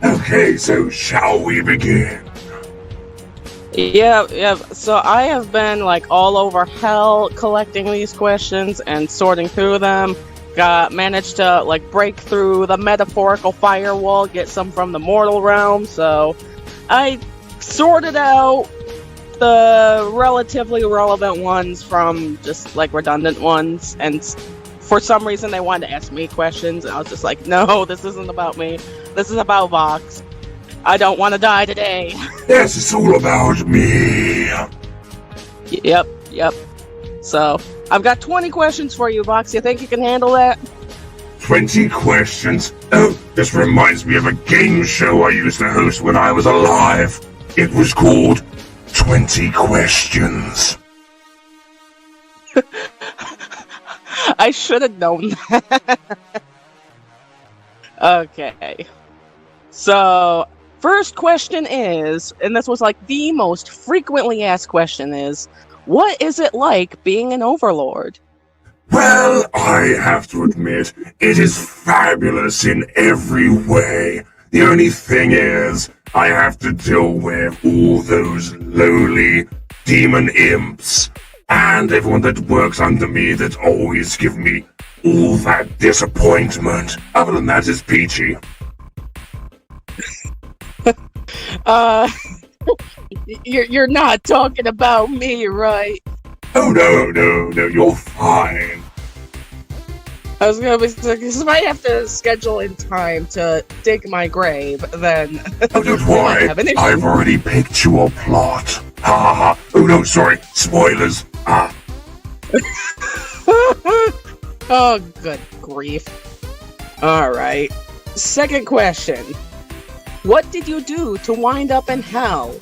Okay, so shall we begin? Yeah. So I have been all over hell collecting these questions and sorting through them. Managed to break through the metaphorical firewall, get some from the mortal realm. So I sorted out the relatively relevant ones from just redundant ones, and for some reason they wanted to ask me questions, and I was just like, no, this isn't about me. This is about Vox. I don't want to die today. Yes, it's all about me. Yep. So, I've got 20 questions for you, Vox. You think you can handle that? 20 questions? Oh, this reminds me of a game show I used to host when I was alive. It was called 20 Questions. I should have known that. Okay. So, first question is, and this was the most frequently asked question is, what is it like being an overlord? Well, I have to admit, it is fabulous in every way. The only thing is, I have to deal with all those lowly demon imps, and everyone that works under me that always give me all that disappointment. Other than that, it's peachy. You're not talking about me, right? Oh, no, you're fine. I was gonna be because if I have to schedule in time to dig my grave, then Oh, don't worry, I've already picked your plot. Ha ha ha. Oh no, sorry, spoilers. Ah. Oh, good grief. Alright. Second question. What did you do to wind up in hell?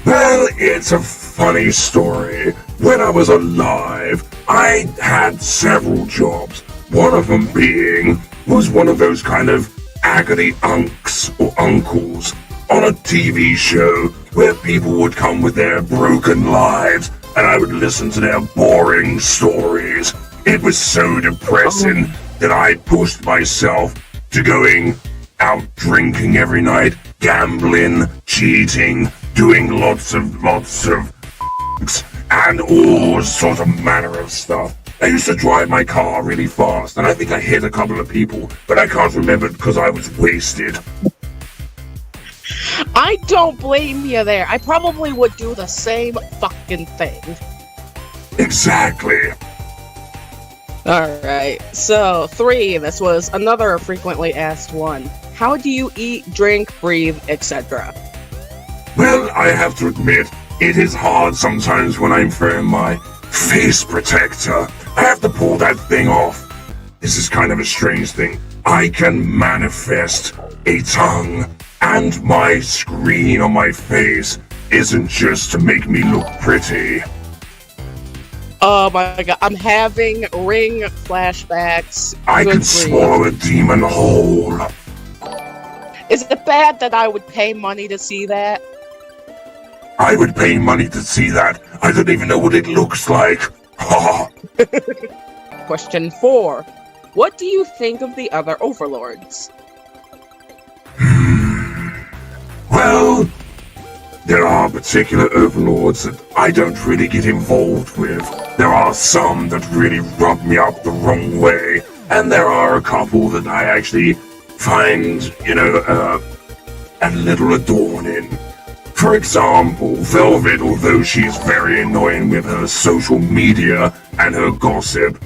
Well, it's a funny story. When I was alive, I had several jobs. One of them was one of those kind of agony unks or uncles on a TV show where people would come with their broken lives and I would listen to their boring stories. It was so depressing that I pushed myself to going out drinking every night, gambling, cheating, doing lots of and all sort of manner of stuff. I used to drive my car really fast, and I think I hit a couple of people, but I can't remember because I was wasted. I don't blame you there. I probably would do the same fucking thing. Exactly. Alright, so 3, this was another frequently asked one. How do you eat, drink, breathe, etc.? Well, I have to admit, it is hard sometimes when I'm wearing my face protector. I have to pull that thing off. This is kind of a strange thing. I can manifest a tongue, and my screen on my face isn't just to make me look pretty. Oh my god, I'm having Ring flashbacks. I could swallow a demon whole. Is it bad that I would pay money to see that? I would pay money to see that. I don't even know what it looks like. Ha! Question 4. What do you think of the other overlords? Well, there are particular overlords that I don't really get involved with. There are some that really rub me up the wrong way, and there are a couple that I actually find, a little adorning. For example, Velvet, although she's very annoying with her social media and her gossip,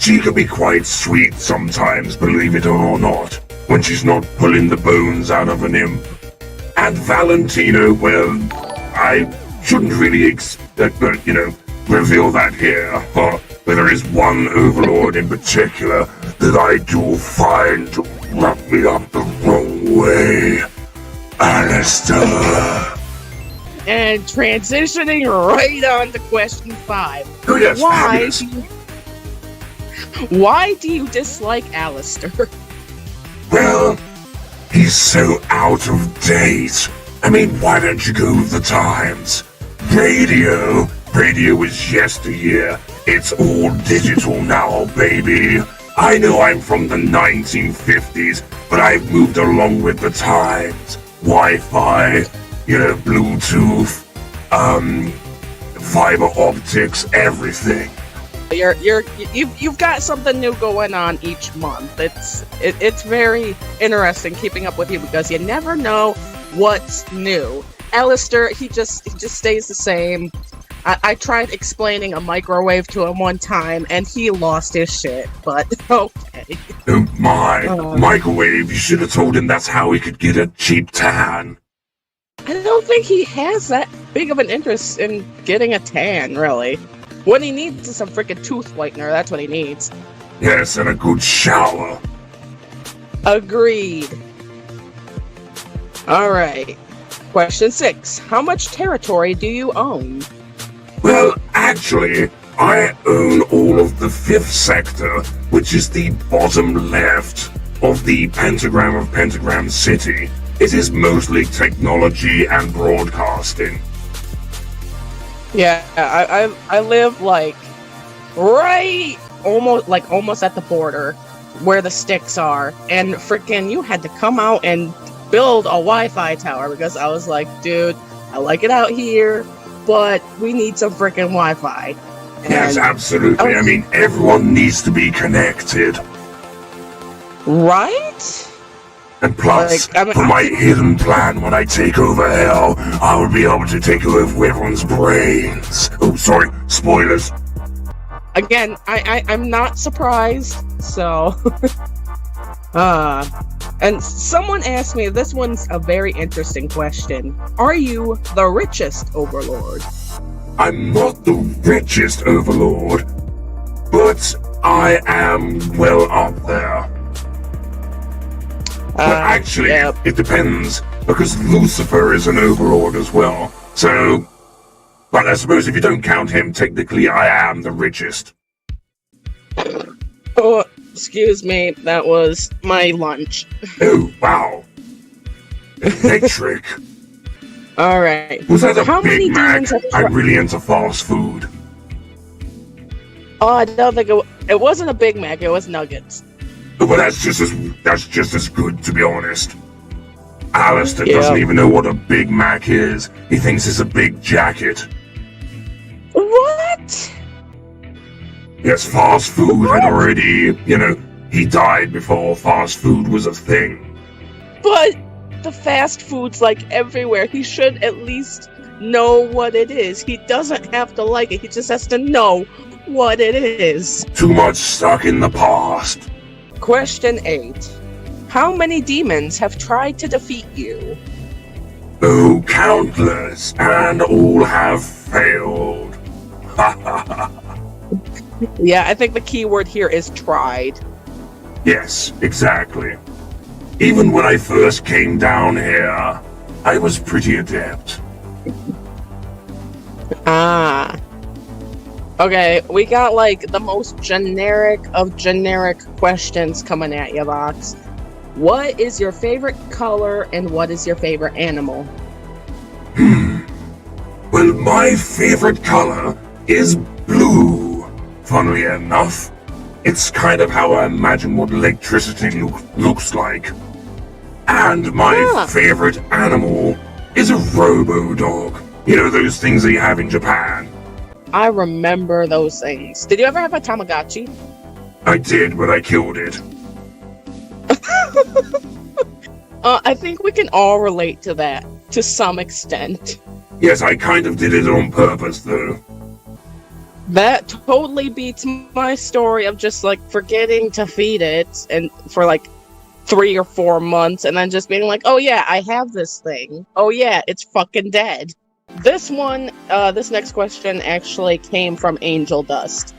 she can be quite sweet sometimes, believe it or not, when she's not pulling the bones out of an imp. And Valentino, well, I shouldn't really reveal that here, but there is one overlord in particular that I do find to rub me up the wrong way. Allister. And transitioning right on to question 5. Oh yes, Why do you dislike Allister? Well, he's so out of date. I mean, why don't you go with the times? Radio is yesteryear. It's all digital now, baby. I know I'm from the 1950s, but I've moved along with the times. Wi-Fi, Bluetooth, fiber optics, everything. You've got something new going on each month. It's very interesting keeping up with you because you never know what's new. Allister, he just stays the same. I tried explaining a microwave to him one time and he lost his shit, but okay. Oh my, microwave, you should have told him that's how he could get a cheap tan. I don't think he has that big of an interest in getting a tan, really. What he needs is some freaking tooth whitener, that's what he needs. Yes, and a good shower. Agreed. Alright. Question 6. How much territory do you own? Well, actually, I own all of the 5th sector, which is the bottom left of the pentagram of Pentagram City. It is mostly technology and broadcasting. Yeah, I live like right almost at the border where the sticks are, and freaking you had to come out and build a Wi-Fi tower because I was like, dude, I like it out here, but we need some freaking Wi-Fi. Yes, absolutely. I mean, everyone needs to be connected. Right? And plus, for my hidden plan when I take over hell, I will be able to take over everyone's brains. Oh, sorry, spoilers. Again, I'm not surprised, so... And someone asked me, this one's a very interesting question. Are you the richest overlord? I'm not the richest overlord, but I am well up there. But actually, It depends, because Lucifer is an overlord as well. So, but I suppose if you don't count him, technically I am the richest. Oh, excuse me, that was my lunch. Oh, wow. Electric. Alright. Was that a How many Big Mac? demons have I'm really into fast food. Oh, I don't think it wasn't a Big Mac, it was nuggets. But that's just as good, to be honest. Allister doesn't even know what a Big Mac is. He thinks it's a big jacket. What? Yes, fast food had already, he died before fast food was a thing. But the fast food's like everywhere. He should at least know what it is. He doesn't have to like it. He just has to know what it is. Too much stuck in the past. Question 8. How many demons have tried to defeat you? Oh, countless, and all have failed. Yeah, I think the key word here is tried. Yes, exactly. Even when I first came down here, I was pretty adept. Okay, we got like the most generic of generic questions coming at you, Vox. What is your favorite color and what is your favorite animal? Well, my favorite color is blue. Funnily enough, it's kind of how I imagine what electricity looks like. And my favorite animal is a robo-dog. You know, those things that you have in Japan. I remember those things. Did you ever have a Tamagotchi? I did, but I killed it. I think we can all relate to that, to some extent. Yes, I kind of did it on purpose, though. That totally beats my story of just, like, forgetting to feed it and for, like, 3 or 4 months and then just being like, oh yeah, I have this thing. Oh yeah, it's fucking dead. This next question actually came from Angel Dust.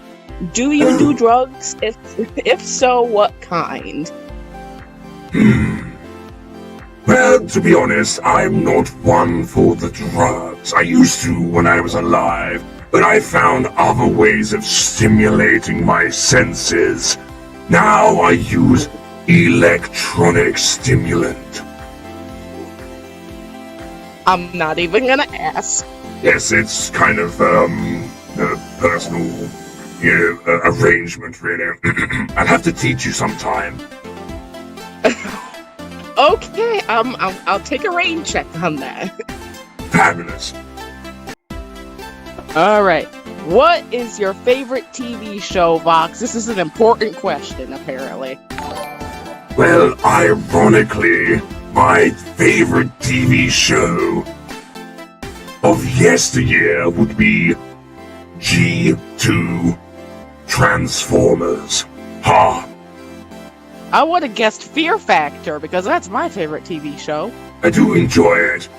Do you do drugs? If so, what kind? Well, to be honest, I'm not one for the drugs. I used to when I was alive, but I found other ways of stimulating my senses. Now I use electronic stimulant. I'm not even gonna ask. Yes, it's kind of, personal arrangement, really. I'll have to teach you sometime. Okay, I'll take a rain check on that. Fabulous. All right. What is your favorite TV show, Vox? This is an important question, apparently. Well, ironically, my favorite TV show of yesteryear would be G2 Transformers. Ha! I would have guessed Fear Factor, because that's my favorite TV show. I do enjoy it,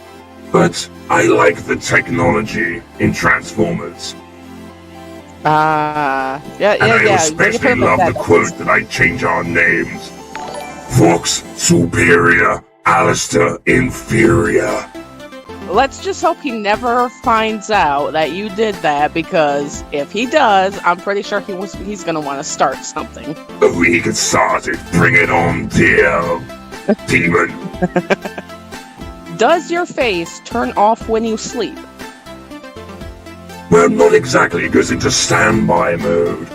but I like the technology in Transformers. Yeah. And I especially love the quote that I change our names. Vox superior, Allister inferior. Let's just hope he never finds out that you did that, because if he does, I'm pretty sure he's gonna want to start something. We can start it. Bring it on, dear demon. Does your face turn off when you sleep? Well, not exactly. It goes into standby mode.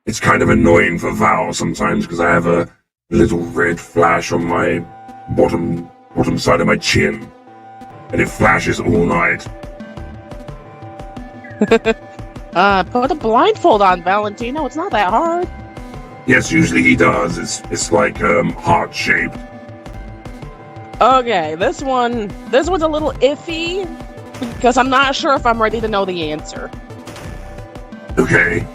It's kind of annoying for Val sometimes because I have a little red flash on my bottom side of my chin. And it flashes all night. Put a blindfold on, Valentino. It's not that hard. Yes, usually he does. It's like heart-shaped. Okay, this one's a little iffy because I'm not sure if I'm ready to know the answer. Okay.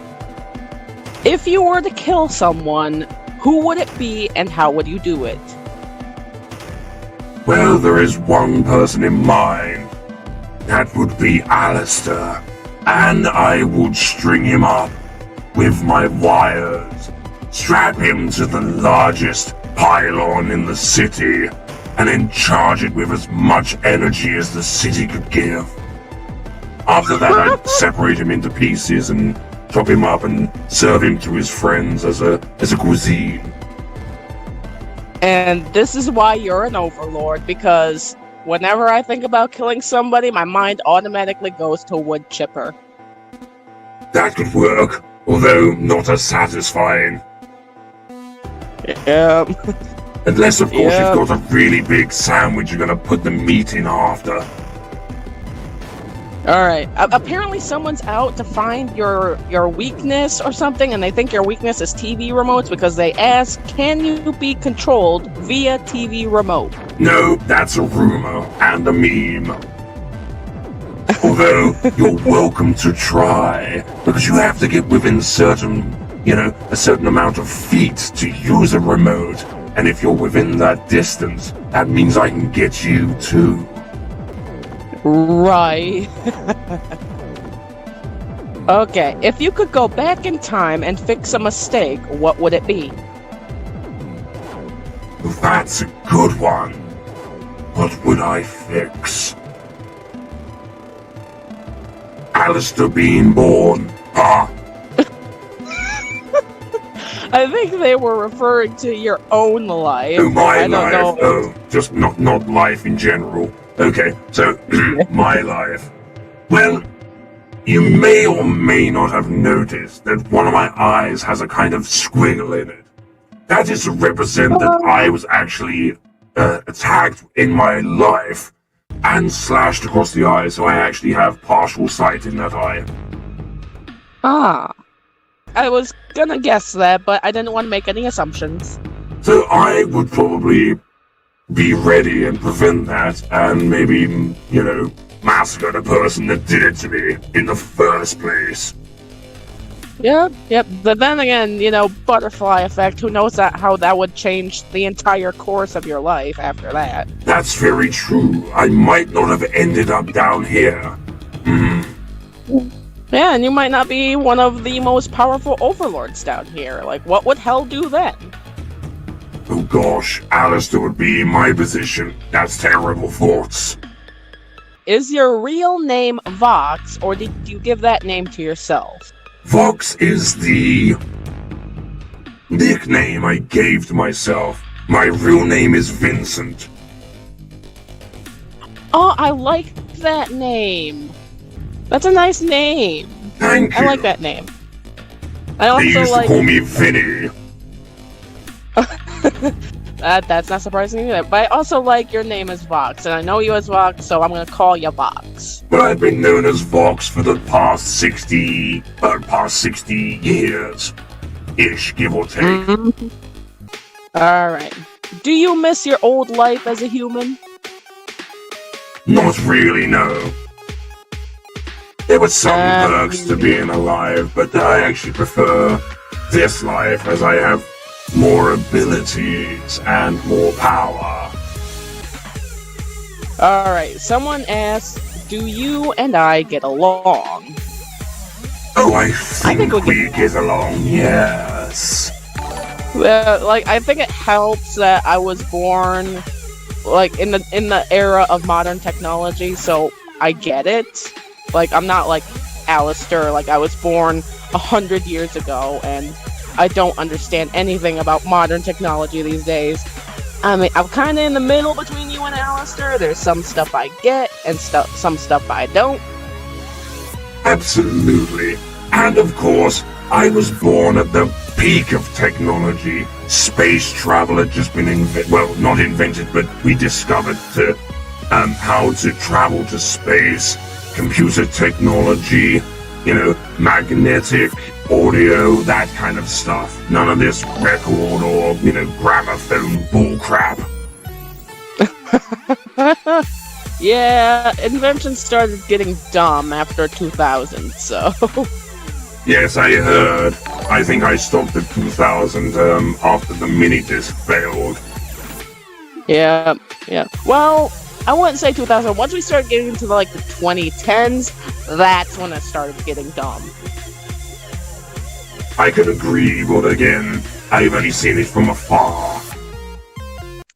If you were to kill someone, who would it be and how would you do it? Well, there is one person in mind. That would be Allister. And I would string him up with my wires, strap him to the largest pylon in the city, and then charge it with as much energy as the city could give. After that, I'd separate him into pieces and chop him up and serve him to his friends as a cuisine. And this is why you're an overlord, because whenever I think about killing somebody, my mind automatically goes to wood chipper. That could work, although not as satisfying. Yeah. Unless, of course, you've got a really big sandwich you're gonna put the meat in after. Alright. Apparently someone's out to find your weakness or something, and they think your weakness is TV remotes because they ask, can you be controlled via TV remote? No, that's a rumor and a meme. Although, you're welcome to try, because you have to get within a certain amount of feet to use a remote. And if you're within that distance, that means I can get you too. Right. Okay, if you could go back in time and fix a mistake, what would it be? That's a good one. What would I fix? Allister being born. I think they were referring to your own life. Oh, my life. Know. Oh, just not life in general. Okay, so my life. Well, you may or may not have noticed that one of my eyes has a kind of squiggle in it. That is to represent that I was actually attacked in my life and slashed across the eye, so I actually have partial sight in that eye. Ah. I was gonna guess that, but I didn't want to make any assumptions. So I would probably be ready and prevent that, and maybe, massacre the person that did it to me in the first place. Yep. But then again, butterfly effect, who knows how that would change the entire course of your life after that. That's very true. I might not have ended up down here. Yeah, and you might not be one of the most powerful overlords down here. Like, what would hell do then? Oh gosh, Allister would be in my position. That's terrible thoughts. Is your real name Vox, or did you give that name to yourself? Vox is the nickname I gave to myself. My real name is Vincent. Oh, I like that name. That's a nice name. Thank you. I like that name. I They also used to like call me Vinny. that's not surprising either. But I also like your name is Vox, and I know you as Vox, so I'm gonna call you Vox. But I've been known as Vox for the past 60 years. Ish, give or take. Mm-hmm. Alright. Do you miss your old life as a human? Not really, no. There were some perks to being alive, but I actually prefer this life as I have more abilities and more power. Alright, someone asked, do you and I get along? Oh, I think we get along, yes. Well, like, I think it helps that I was born, like, in the era of modern technology, so I get it. Like, I'm not like Allister, like, I was born 100 years ago, and I don't understand anything about modern technology these days. I mean, I'm kind of in the middle between you and Allister. There's some stuff I get, and some stuff I don't. Absolutely. And of course, I was born at the peak of technology. Space travel had just been not invented, but we discovered how to travel to space, computer technology, magnetic audio, that kind of stuff. None of this record or, gramophone bullcrap. Yeah, inventions started getting dumb after 2000, so... Yes, I heard. I think I stopped at 2000 after the mini-disc failed. Yeah. Well, I wouldn't say 2000. Once we started getting into the 2010s, that's when it started getting dumb. I could agree, but again, I've only seen it from afar.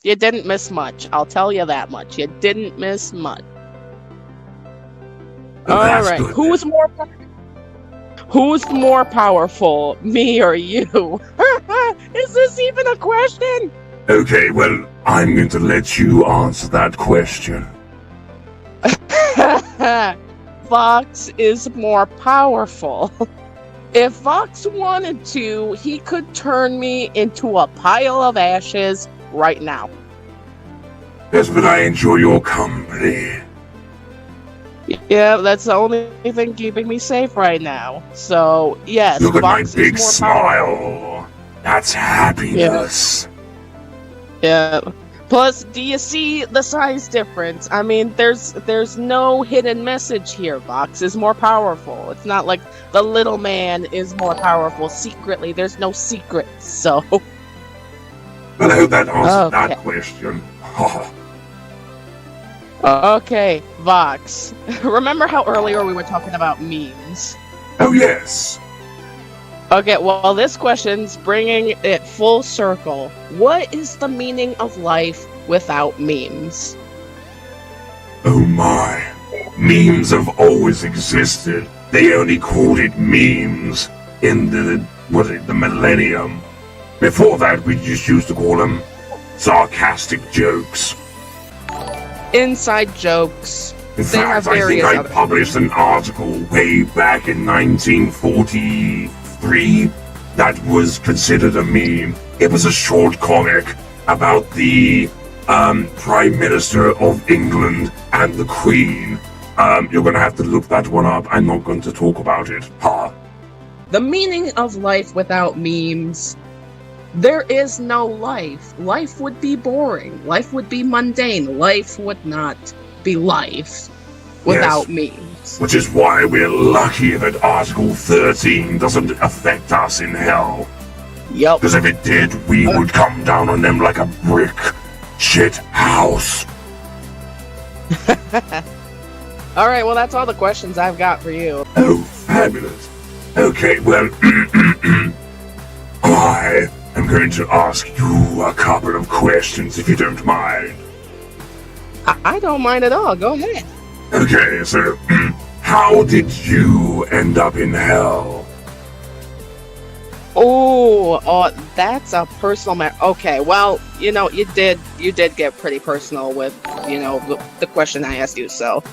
You didn't miss much. I'll tell you that much. You didn't miss much. Alright, who's more powerful, me or you? Is this even a question? Okay, well, I'm going to let you answer that question. Vox is more powerful. If Vox wanted to, he could turn me into a pile of ashes right now. Yes, but I enjoy your company. Yeah, that's the only thing keeping me safe right now. So, yes, Look at my Vox big is more smile. powerful. That's happiness. Yeah. Plus, do you see the size difference? I mean, there's no hidden message here. Vox is more powerful. It's not like the little man is more powerful secretly. There's no secret, so... Well, I hope that answers that question. Okay, Vox. Remember how earlier we were talking about memes? Oh, yes. Okay, well, this question's bringing it full circle. What is the meaning of life without memes? Oh my. Memes have always existed. They only called it memes in the millennium. Before that, we just used to call them sarcastic jokes. Inside jokes. In fact, I think I published an article way back in 1943 that was considered a meme. It was a short comic about the Prime Minister of England and the Queen. You're gonna have to look that one up. I'm not going to talk about it. The meaning of life without memes. There is no life. Life would be boring. Life would be mundane. Life would not be life without memes. Which is why we're lucky that Article 13 doesn't affect us in hell. Yep. Because if it did, we would come down on them like a brick shit house. Alright, well, that's all the questions I've got for you. Oh, fabulous. Okay, well, I am going to ask you a couple of questions, if you don't mind. I don't mind at all. Go ahead. Okay, so, how did you end up in hell? Oh, that's a personal matter. Okay, well, you did get pretty personal with, the question I asked you, so,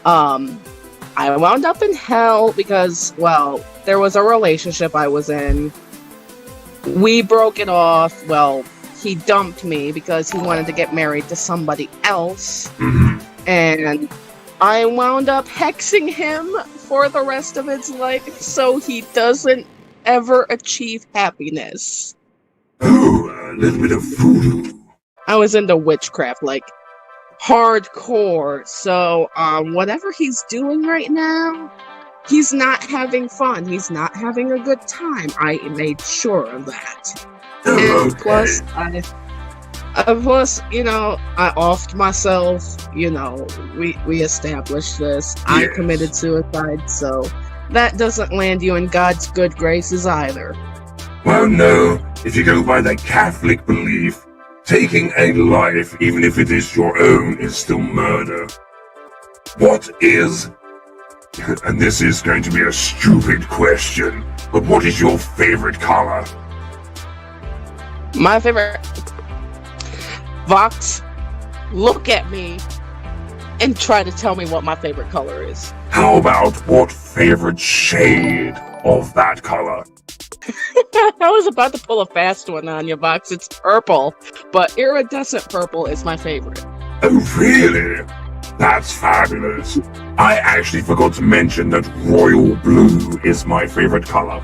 I wound up in hell because, well, there was a relationship I was in. We broke it off. Well, he dumped me because he wanted to get married to somebody else. And I wound up hexing him for the rest of his life so he doesn't ever achieve happiness. Oh, a little bit of voodoo. I was into witchcraft, like hardcore. So, whatever he's doing right now, he's not having fun. He's not having a good time. I made sure of that. Oh, And okay. plus, I offed myself. We established this. I Yes. committed suicide, so that doesn't land you in God's good graces either. Well, no. If you go by the Catholic belief, taking a life, even if it is your own, is still murder. What is... And this is going to be a stupid question, but what is your favorite color? My favorite... Vox, look at me and try to tell me what my favorite color is. How about what favorite shade of that color? I was about to pull a fast one on you, Vox. It's purple, but iridescent purple is my favorite. Oh, really? That's fabulous. I actually forgot to mention that royal blue is my favorite color.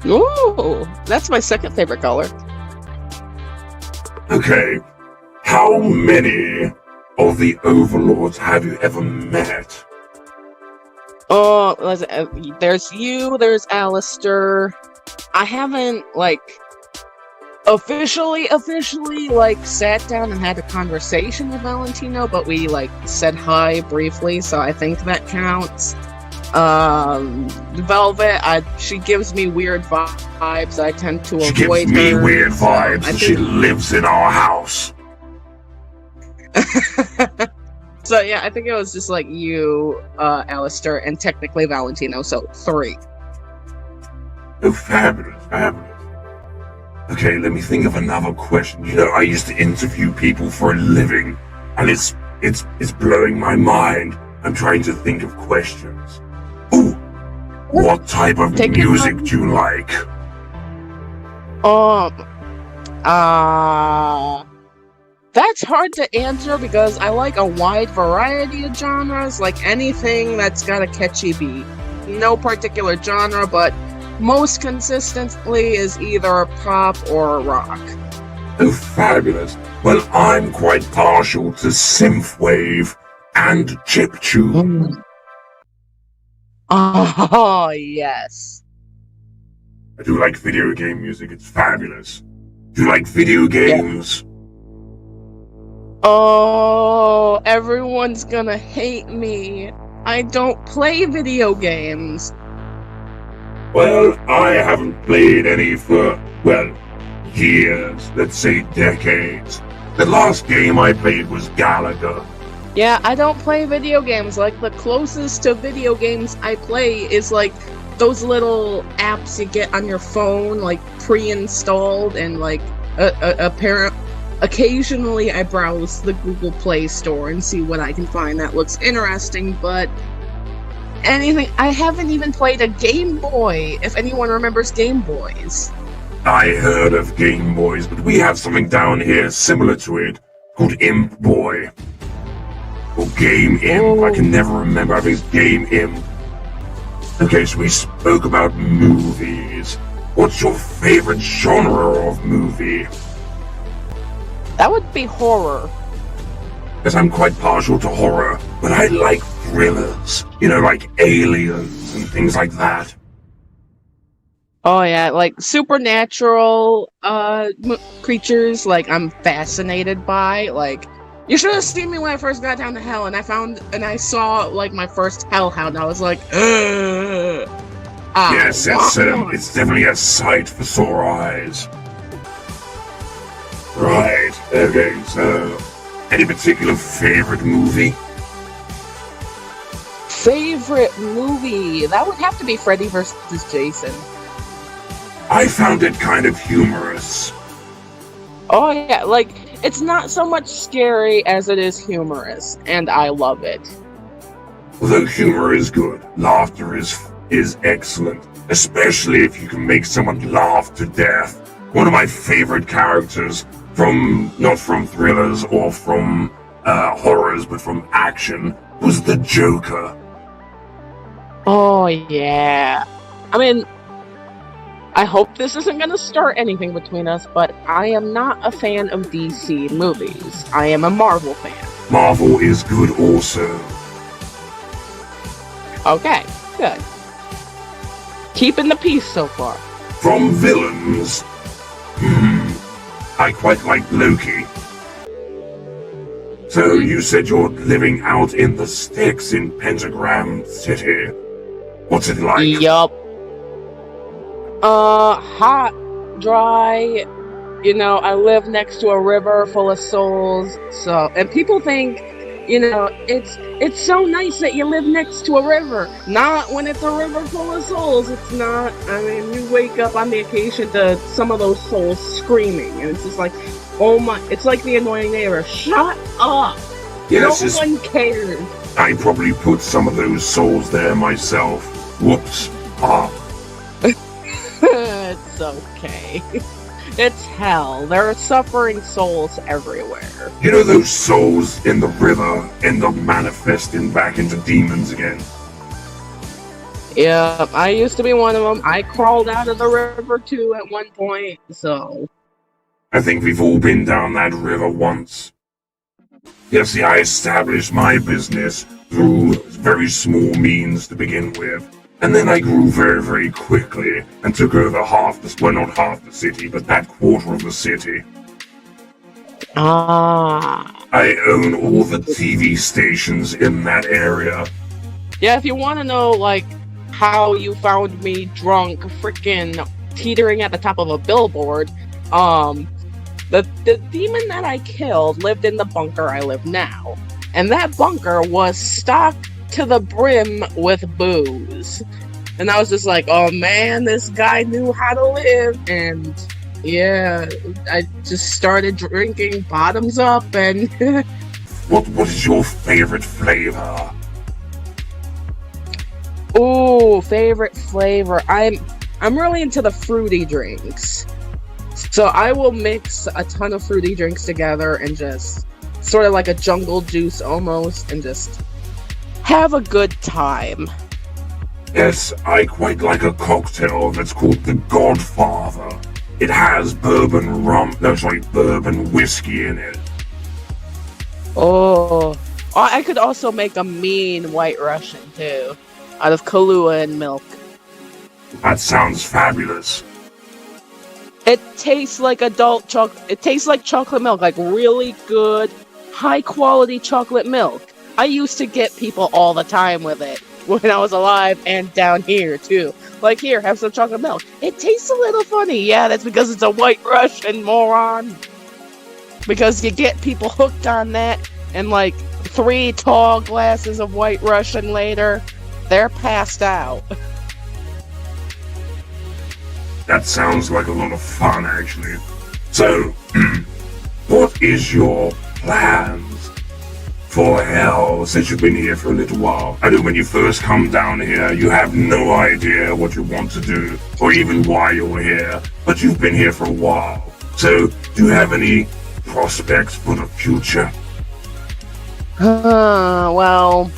Ooh, that's my second favorite color. Okay, how many of the overlords have you ever met? Oh, there's you, there's Allister. I haven't, officially, sat down and had a conversation with Valentino, but we, said hi briefly, so I think that counts. Velvet, she gives me weird vibes. I tend to She avoid gives me her, weird so vibes, I and she think- lives in our house. So yeah, I think it was just you, Allister, and technically Valentino, so 3. Oh, fabulous, fabulous. Okay, let me think of another question. I used to interview people for a living, and it's blowing my mind. I'm trying to think of questions. Ooh, what type of Take your music time. do you like? That's hard to answer because I like a wide variety of genres, like anything that's got a catchy beat. No particular genre, but most consistently is either pop or rock. Oh, fabulous. Well, I'm quite partial to synthwave and chiptune. Oh, yes. I do like video game music. It's fabulous. Do you like video games? Oh, everyone's gonna hate me. I don't play video games. Well, I haven't played any for, years. Let's say decades. The last game I played was Galaga. Yeah, I don't play video games. The closest to video games I play is those little apps you get on your phone, pre-installed, and occasionally I browse the Google Play Store and see what I can find that looks interesting, but anything. I haven't even played a Game Boy, if anyone remembers Game Boys. I heard of Game Boys, but we have something down here similar to it, called Imp Boy. Or Game Imp, I can never remember. I think it's Game Imp. Okay, so we spoke about movies. What's your favorite genre of movie? That would be horror. Because I'm quite partial to horror, but I like thrillers. Like Aliens and things like that. Oh yeah, supernatural creatures, I'm fascinated by. You should have seen me when I first got down to hell, and I saw my first hellhound. I was like, ugh. Yes, it's definitely a sight for sore eyes. Right, okay, so... Any particular favorite movie? Favorite movie? That would have to be Freddy vs. Jason. I found it kind of humorous. Oh yeah, it's not so much scary as it is humorous, and I love it. Although humor is good, laughter is is excellent, especially if you can make someone laugh to death. One of my favorite characters not from thrillers or from horrors, but from action, was the Joker. Oh, yeah. I mean, I hope this isn't going to start anything between us, but I am not a fan of DC movies. I am a Marvel fan. Marvel is good also. Okay, good. Keeping the peace so far. From villains, I quite like Loki. So you said you're living out in the sticks in Pentagram City. What's it like? Yup. Hot, dry, I live next to a river full of souls, and people think, it's so nice that you live next to a river. Not when it's a river full of souls, it's not. I mean, you wake up on vacation to some of those souls screaming, and it's just like, oh my, it's like the annoying neighbor, shut up! Yes, no one cares. I probably put some of those souls there myself. Whoops. It's okay. It's hell. There are suffering souls everywhere. You know those souls in the river end up manifesting back into demons again? Yeah, I used to be one of them. I crawled out of the river too at one point, so... I think we've all been down that river once. You see, I established my business through very small means to begin with. And then I grew very, very quickly and took over not half the city, but that quarter of the city. Ah. I own all the TV stations in that area. Yeah, if you want to know, how you found me drunk, freaking teetering at the top of a billboard, the demon that I killed lived in the bunker I live now. And that bunker was stocked to the brim with booze. And I was just like, oh man, this guy knew how to live. And yeah, I just started drinking bottoms up and... What is your favorite flavor? Ooh, favorite flavor. I'm really into the fruity drinks. So I will mix a ton of fruity drinks together and just sort of like a jungle juice almost, and just have a good time. Yes, I quite like a cocktail that's called the Godfather. It has bourbon whiskey in it. Oh, I could also make a mean White Russian too, out of Kahlua and milk. That sounds fabulous. It tastes like adult chocolate. It tastes like chocolate milk, like really good, high quality chocolate milk. I used to get people all the time with it when I was alive and down here too. Like, here, have some chocolate milk. It tastes a little funny. Yeah, that's because it's a White Russian, moron. Because you get people hooked on that, and 3 tall glasses of White Russian later, they're passed out. That sounds like a lot of fun, actually. So, what is your plans for hell since you've been here for a little while? I know when you first come down here, you have no idea what you want to do, or even why you're here, but you've been here for a while. So, do you have any prospects for the future? Well,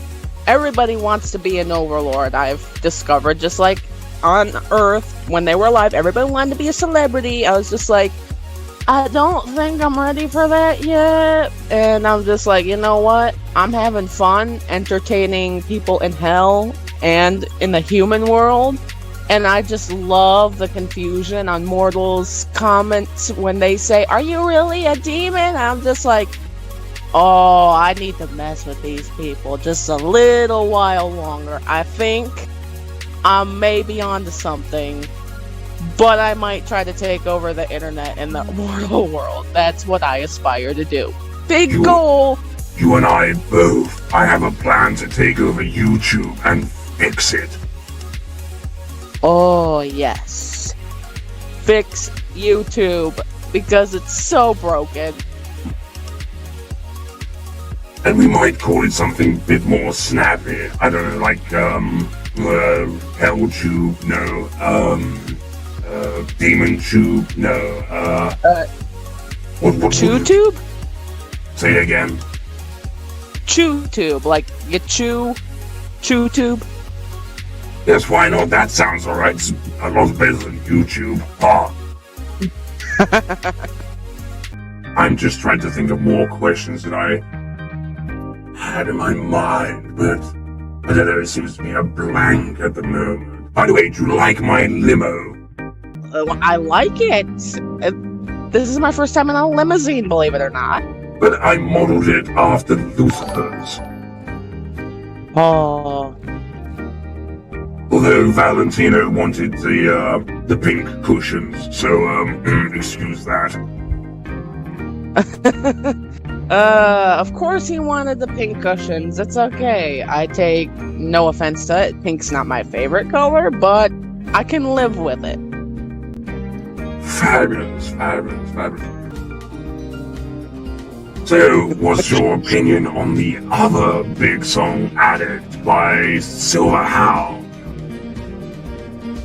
everybody wants to be an overlord, I've discovered. Just like on Earth, when they were alive, everybody wanted to be a celebrity. I was just like, I don't think I'm ready for that yet. And I'm just like, you know what? I'm having fun entertaining people in hell and in the human world. And I just love the confusion on mortals' comments when they say, are you really a demon? I'm just like, oh, I need to mess with these people just a little while longer. I think I'm maybe onto something, but I might try to take over the internet and the mortal world. That's what I aspire to do. Big goal! You and I both. I have a plan to take over YouTube and fix it. Oh, yes. Fix YouTube, because it's so broken. And we might call it something a bit more snappy. I don't know, Hell Tube, no. Demon Tube, no. What Chew tube? Say it again. Chew tube, like you chew tube. Yes, why not? That sounds alright. It's a lot better than YouTube. Ah. I'm just trying to think of more questions that I had in my mind, but I don't know, it seems to be a blank at the moment. By the way, do you like my limo? I like it. This is my first time in a limousine, believe it or not. But I modeled it after Lucifer's. Oh. Although Valentino wanted the pink cushions, so excuse that. Of course he wanted the pink cushions. It's okay. I take no offense to it. Pink's not my favorite color, but I can live with it. Fabulous, fabulous, fabulous. So, what's your opinion on the other big song, Addict, by Silver Hound?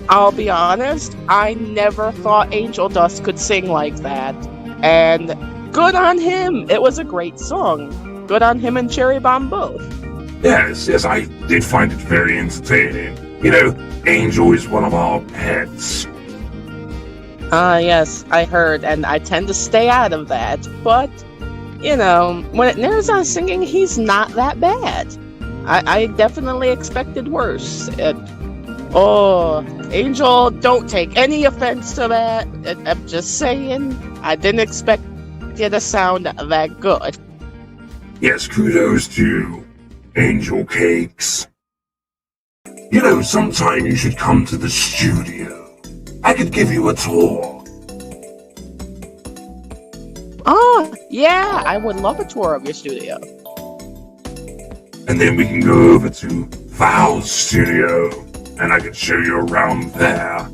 I'll be honest, I never thought Angel Dust could sing like that. And good on him! It was a great song. Good on him and Cherry Bomb both. Yes, I did find it very entertaining. You know, Angel is one of our pets. Yes, I heard, and I tend to stay out of that. But, you know, when it narrows down singing, he's not that bad. I definitely expected worse. Angel, don't take any offense to that. I'm just saying, I didn't expect you to sound that good. Yes, kudos to Angel Cakes. You know, sometime you should come to the studio. I could give you a tour. Oh, yeah, I would love a tour of your studio. And then we can go over to Val's studio, and I can show you around there.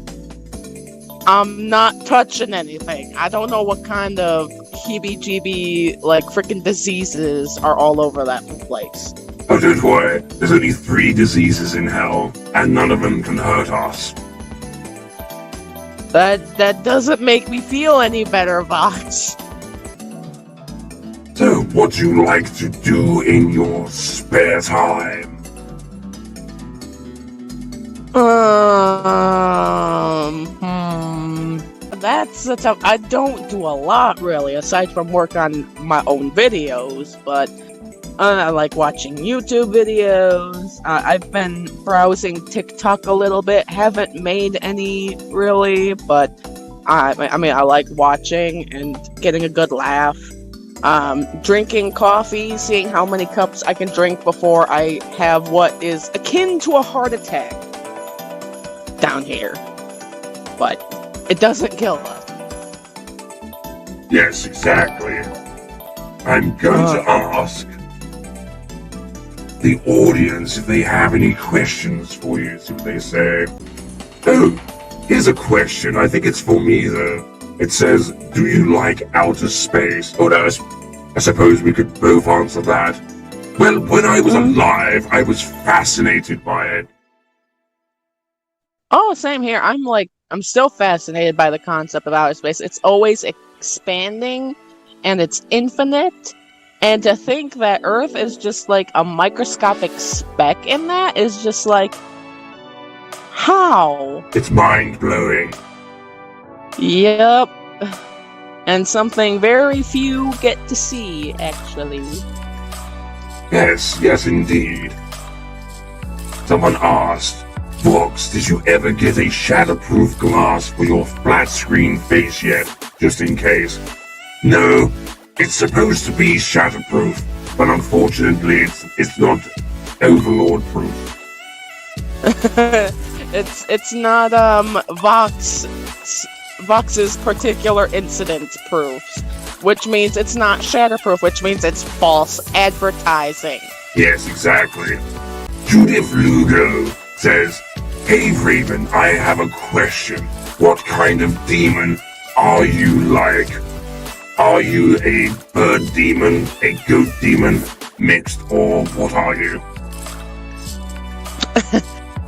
I'm not touching anything. I don't know what kind of heebie-jeebie, like, freaking diseases are all over that place. Oh, don't worry. There's only 3 diseases in hell, and none of them can hurt us. That doesn't make me feel any better, Vox. So, what do you like to do in your spare time? That's a tough. I don't do a lot really, aside from work on my own videos. But I like watching YouTube videos. I've been browsing TikTok a little bit. Haven't made any really, but I mean, I like watching and getting a good laugh. Drinking coffee, seeing how many cups I can drink before I have what is akin to a heart attack down here. But it doesn't kill us. Yes, exactly. I'm going to ask the audience if they have any questions for you. See what they say. Oh, here's a question. I think it's for me, though. It says, do you like outer space? Oh, no, I suppose we could both answer that. Well, when I was alive, I was fascinated by it. Oh, same here. I'm still fascinated by the concept of outer space. It's always expanding, and it's infinite. And to think that Earth is just like a microscopic speck in that is just like, how? It's mind-blowing. Yep. And something very few get to see, actually. Yes, indeed. Someone asked, Vox, did you ever get a shatterproof glass for your flat screen face yet? Just in case. No, it's supposed to be shatterproof, but unfortunately it's not Overlord proof. It's not Vox's particular incident proofs, which means it's not shatterproof, which means it's false advertising. Yes, exactly. Judith Lugo says, Hey Raven, I have a question. What kind of demon are you like? Are you a bird demon, a goat demon, mixed, or what are you?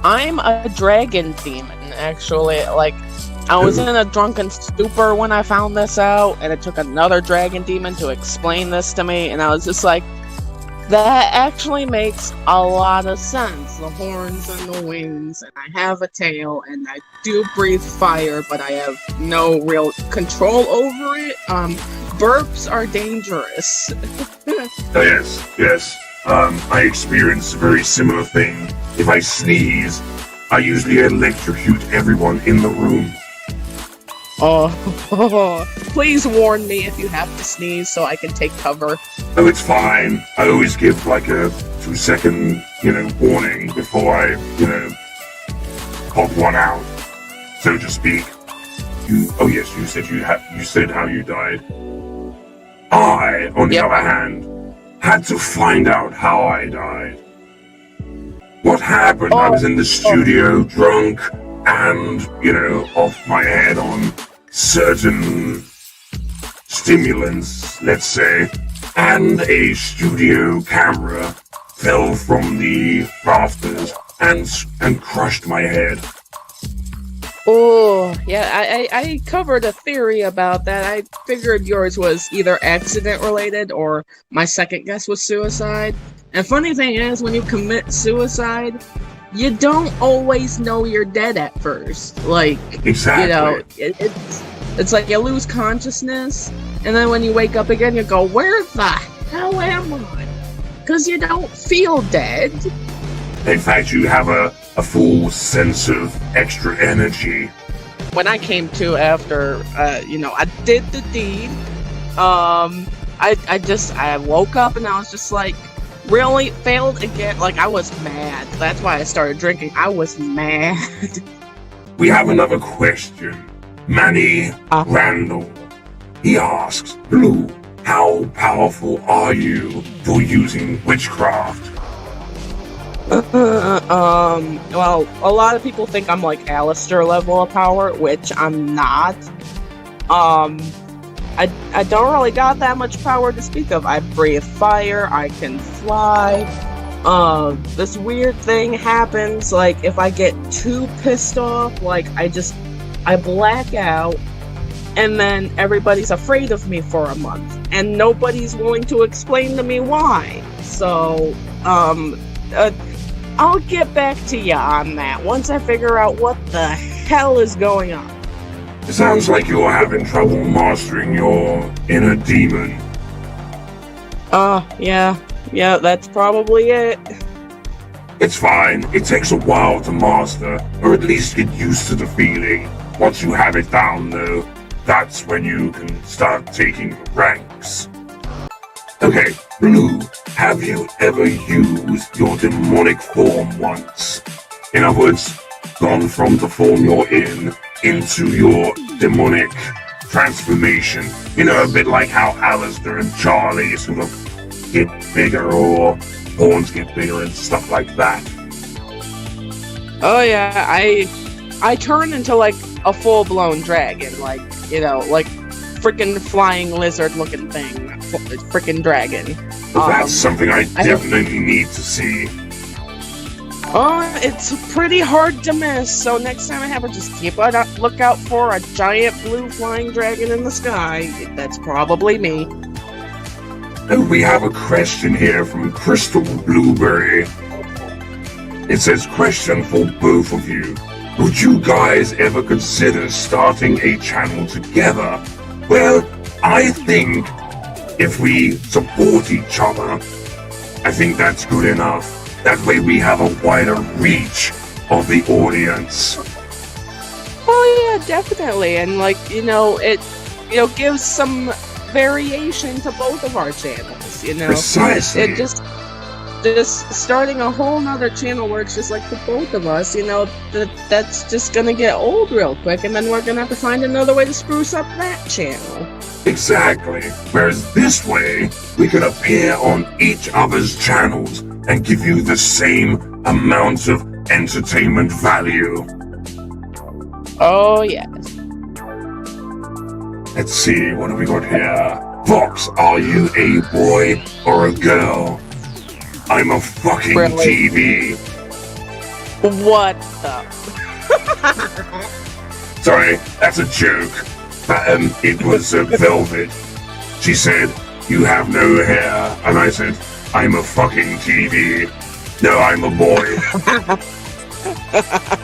I'm a dragon demon, actually. Like, I was in a drunken stupor when I found this out, and it took another dragon demon to explain this to me, and I was just like, that actually makes a lot of sense. The horns and the wings, and I have a tail, and I do breathe fire, but I have no real control over it. Burps are dangerous. Yes. I experience a very similar thing. If I sneeze, I usually electrocute everyone in the room. Oh, please warn me if you have to sneeze so I can take cover. Oh, it's fine. I always give like a 2-second, warning before I, pop one out, so to speak. You said how you died. I, on the other hand, had to find out how I died. What happened? I was in the studio drunk and, off my head on certain stimulants, let's say, and a studio camera fell from the rafters and crushed my head. Oh, yeah, I covered a theory about that. I figured yours was either accident related or my second guess was suicide. And funny thing is, when you commit suicide, you don't always know you're dead at first. Like, exactly. It's like you lose consciousness, and then when you wake up again, you go, where the hell am I? Because you don't feel dead. In fact, you have a full sense of extra energy. When I came to after, I did the deed, I woke up and I was just like, really? Failed again? Like, I was mad. That's why I started drinking. I was mad. We have another question. Manny Randall. He asks, Blue, how powerful are you for using witchcraft? Well, a lot of people think I'm like Allister level of power, which I'm not. I don't really got that much power to speak of. I breathe fire, I can fly. This weird thing happens, like, if I get too pissed off, like, I black out, and then everybody's afraid of me for a month, and nobody's willing to explain to me why. So, I'll get back to ya on that once I figure out what the hell is going on. It sounds like you're having trouble mastering your inner demon. Yeah, that's probably it. It's fine. It takes a while to master, or at least get used to the feeling. Once you have it down, though, that's when you can start taking the ranks. Okay, Blue, have you ever used your demonic form once? In other words, gone from the form you're in into your demonic transformation. A bit like how Allister and Charlie sort of get bigger, or horns get bigger and stuff like that. Oh yeah, I turn into like a full-blown dragon, like freaking flying lizard-looking thing, freaking dragon. That's something I definitely need to see. It's pretty hard to miss, so next time I have her, just keep a lookout for a giant blue flying dragon in the sky. That's probably me. And we have a question here from Crystal Blueberry. It says, question for both of you. Would you guys ever consider starting a channel together? Well, I think if we support each other, I think that's good enough. That way we have a wider reach of the audience. Oh yeah, definitely. And it gives some variation to both of our channels, Precisely. It just starting a whole nother channel where it's just like for both of us, that's just gonna get old real quick, and then we're gonna have to find another way to spruce up that channel. Exactly. Whereas this way, we can appear on each other's channels and give you the same amount of entertainment value. Oh yes. Let's see, what have we got here? Vox, are you a boy or a girl? I'm a fucking Really? TV. What the? Sorry, that's a joke. But, it was Velvet. She said, "You have no hair," and I said, "I'm a fucking TV. No, I'm a boy."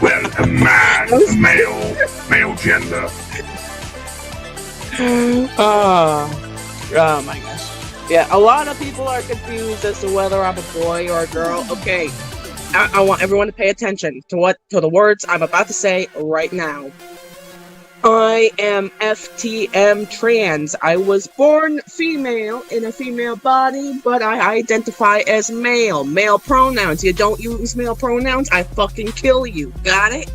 Well, a man, a male gender. Oh my gosh. Yeah, a lot of people are confused as to whether I'm a boy or a girl. Okay, I want everyone to pay attention to the words I'm about to say right now. I am FTM trans. I was born female in a female body, but I identify as male. Male pronouns. You don't use male pronouns, I fucking kill you. Got it?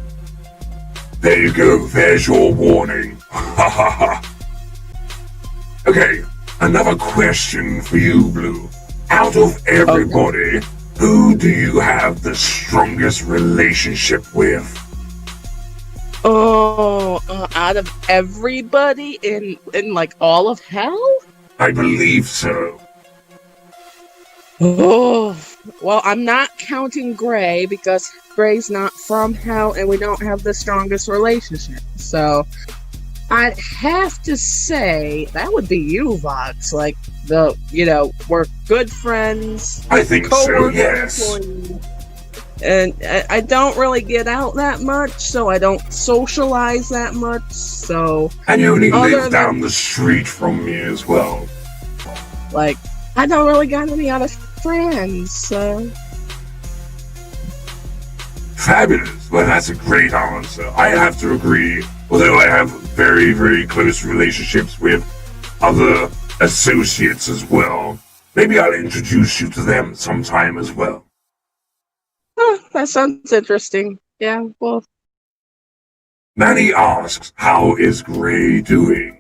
There you go. There's your warning. Ha ha ha. Okay, another question for you, Blue. Out of everybody, who do you have the strongest relationship with? Oh, out of everybody in like all of hell? I believe so. Oh, well, I'm not counting Gray because Gray's not from hell and we don't have the strongest relationship. So, I'd have to say that would be you, Vox. Like, we're good friends. I think so, yes. Employees. And I don't really get out that much, so I don't socialize that much, so... And you only live down the street from me as well. Like, I don't really got any other friends, so... Fabulous. Well, that's a great answer. I have to agree. Although I have very, very close relationships with other associates as well. Maybe I'll introduce you to them sometime as well. That sounds interesting. Yeah, well... Manny asks, how is Gray doing?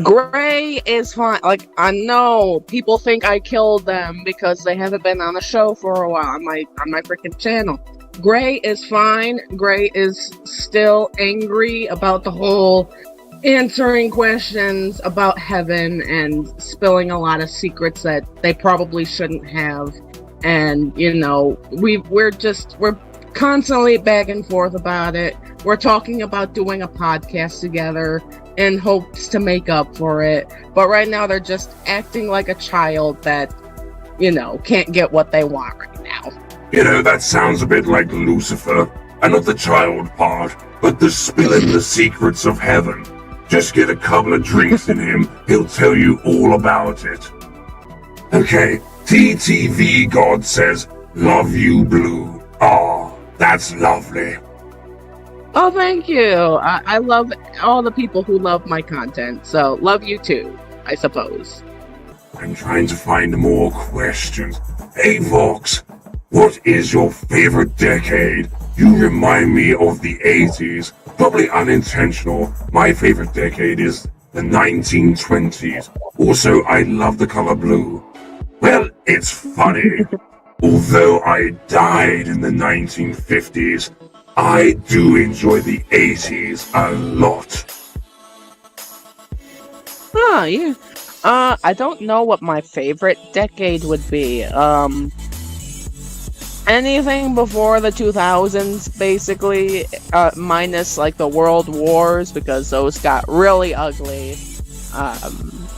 Gray is fine. Like, I know people think I killed them because they haven't been on the show for a while on my freaking channel. Gray is fine. Gray is still angry about the whole answering questions about heaven and spilling a lot of secrets that they probably shouldn't have. And, we're constantly back and forth about it. We're talking about doing a podcast together in hopes to make up for it. But right now they're just acting like a child that, can't get what they want right now. That sounds a bit like Lucifer. And not the child part, but the spilling the secrets of heaven. Just get a couple of drinks in him, he'll tell you all about it. Okay. TTV God says, "Love you, Blue." Aw, that's lovely. Oh, thank you. I love all the people who love my content, so love you too, I suppose. I'm trying to find more questions. Hey, Vox, what is your favorite decade? You remind me of the 80s. Probably unintentional. My favorite decade is the 1920s. Also, I love the color blue. Well, it's funny. Although I died in the 1950s, I do enjoy the 80s a lot. Oh, yeah. I don't know what my favorite decade would be. Anything before the 2000s, basically, minus, like, the World Wars, because those got really ugly.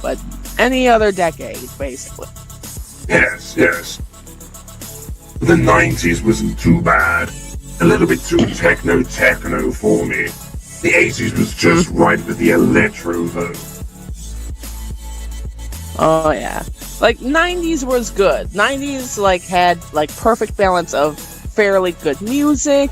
But any other decade, basically. Yes. The 90s wasn't too bad. A little bit too techno for me. The 80s was just right with the electro, though. Oh, yeah. Like, 90s was good. 90s, like, had, like, perfect balance of fairly good music.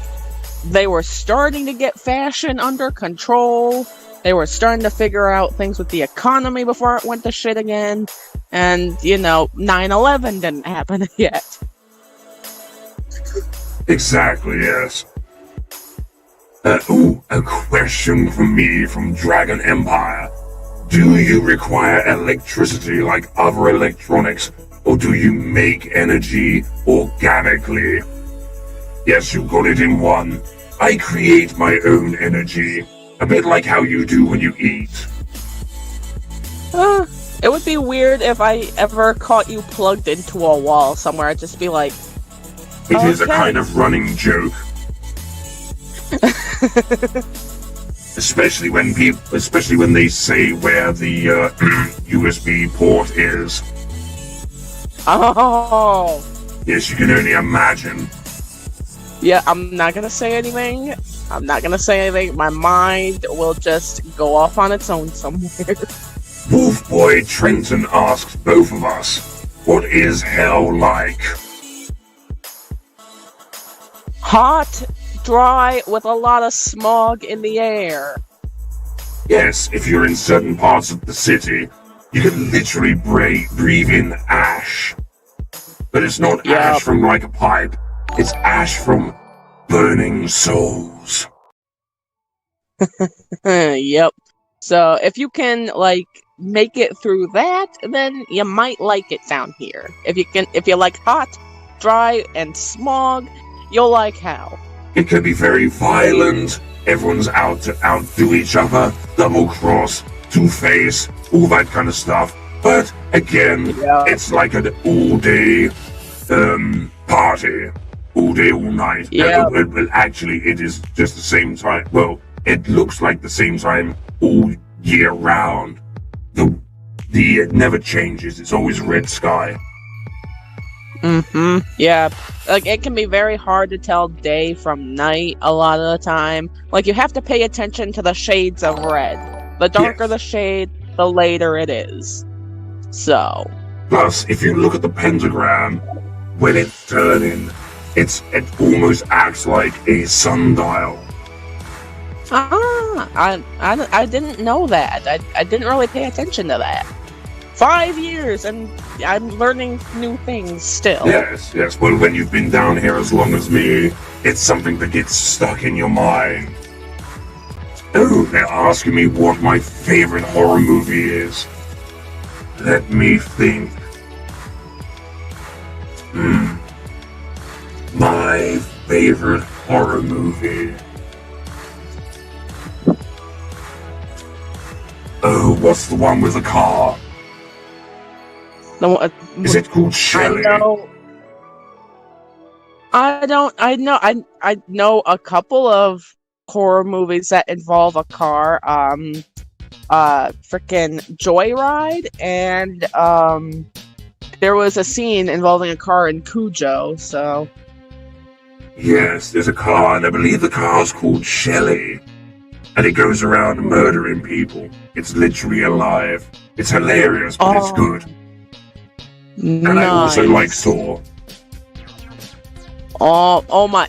They were starting to get fashion under control. They were starting to figure out things with the economy before it went to shit again. And, 9/11 didn't happen yet. Exactly, yes. A question from me from Dragon Empire. Do you require electricity like other electronics, or do you make energy organically? Yes, you got it in one. I create my own energy, a bit like how you do when you eat. It would be weird if I ever caught you plugged into a wall somewhere. I'd just be like, It is a Okay. kind of running joke. Especially when they say where the USB port is. Oh. Yes, you can only imagine. Yeah, I'm not gonna say anything. My mind will just go off on its own somewhere. Wolf Boy Trenton asks both of us, what is hell like? Hot, dry, with a lot of smog in the air. Yes, if you're in certain parts of the city, you can literally breathe in ash. But it's not ash from like a pipe, it's ash from burning souls. Yep. So if you can make it through that, then you might like it down here. If you like hot, dry, and smog, you'll like hell. It can be very violent. Everyone's out to outdo each other, double cross, two-face, all that kind of stuff. But again, it's like an all-day party, all day, all night. Yeah. Well, actually, it is just the same time. Well, it looks like the same time all year round. It never changes. It's always red sky. Yeah. It can be very hard to tell day from night a lot of the time. You have to pay attention to the shades of red. The darker the shade, the later it is. So. Plus, if you look at the pentagram, when it's turning, it almost acts like a sundial. I didn't know that. I didn't really pay attention to that. 5 years, and I'm learning new things still. Yes. Well, when you've been down here as long as me, it's something that gets stuck in your mind. Oh, they're asking me what my favorite horror movie is. Let me think. My favorite horror movie. Oh, what's the one with the car? Is it called Shelley? I know a couple of horror movies that involve a car. Frickin' Joyride, and there was a scene involving a car in Cujo. So yes, there's a car, and I believe the car's called Shelley. And it goes around murdering people. It's literally alive. It's hilarious, but it's good. And I also like Saw. Oh my.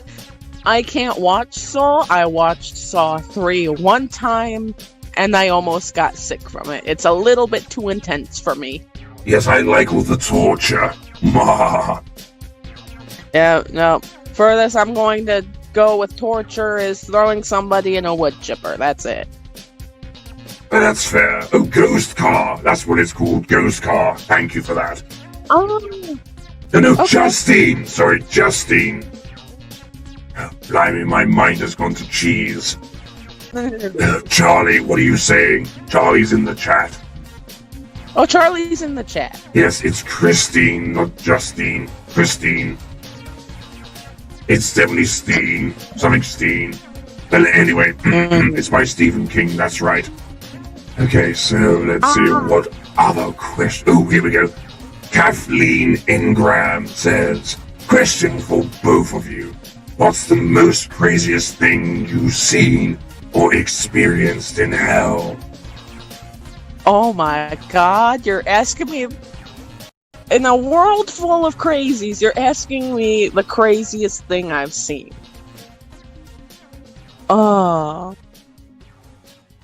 I can't watch Saw. I watched Saw 3 one time, and I almost got sick from it. It's a little bit too intense for me. Yes, I like all the torture. Yeah, no. For this, I'm going to go with torture is throwing somebody in a wood chipper. That's it. That's fair. Oh, Ghost Car. That's what it's called. Ghost Car. Thank you for that. Oh. No, okay. Justine. Sorry, Justine. Blimey, my mind has gone to cheese. Charlie, what are you saying? Charlie's in the chat. Oh, Charlie's in the chat. Yes, it's Christine, not Justine. Christine. It's definitely Steen. Something Steen. But anyway, it's by Stephen King, that's right. Okay, so let's see what other question. Oh, here we go. Kathleen Ingram says, question for both of you. What's the most craziest thing you've seen or experienced in hell? Oh my god, you're asking me... In a world full of crazies, you're asking me the craziest thing I've seen. Why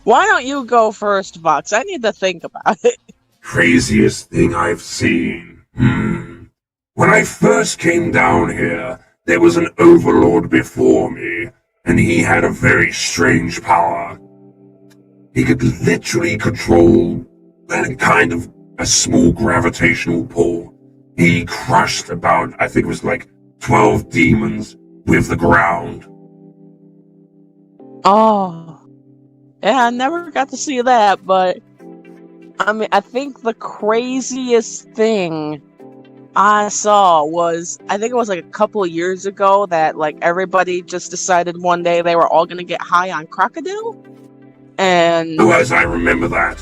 don't you go first, Vox? I need to think about it. Craziest thing I've seen? When I first came down here, there was an overlord before me, and he had a very strange power. He could literally control kind of a small gravitational pull. He crushed about, I think it was like 12 demons with the ground. Oh. Yeah, I never got to see that, but... I mean, I think the craziest thing I saw was, I think it was like a couple of years ago that like everybody just decided one day they were all gonna get high on crocodile, and Oh, as I remember that.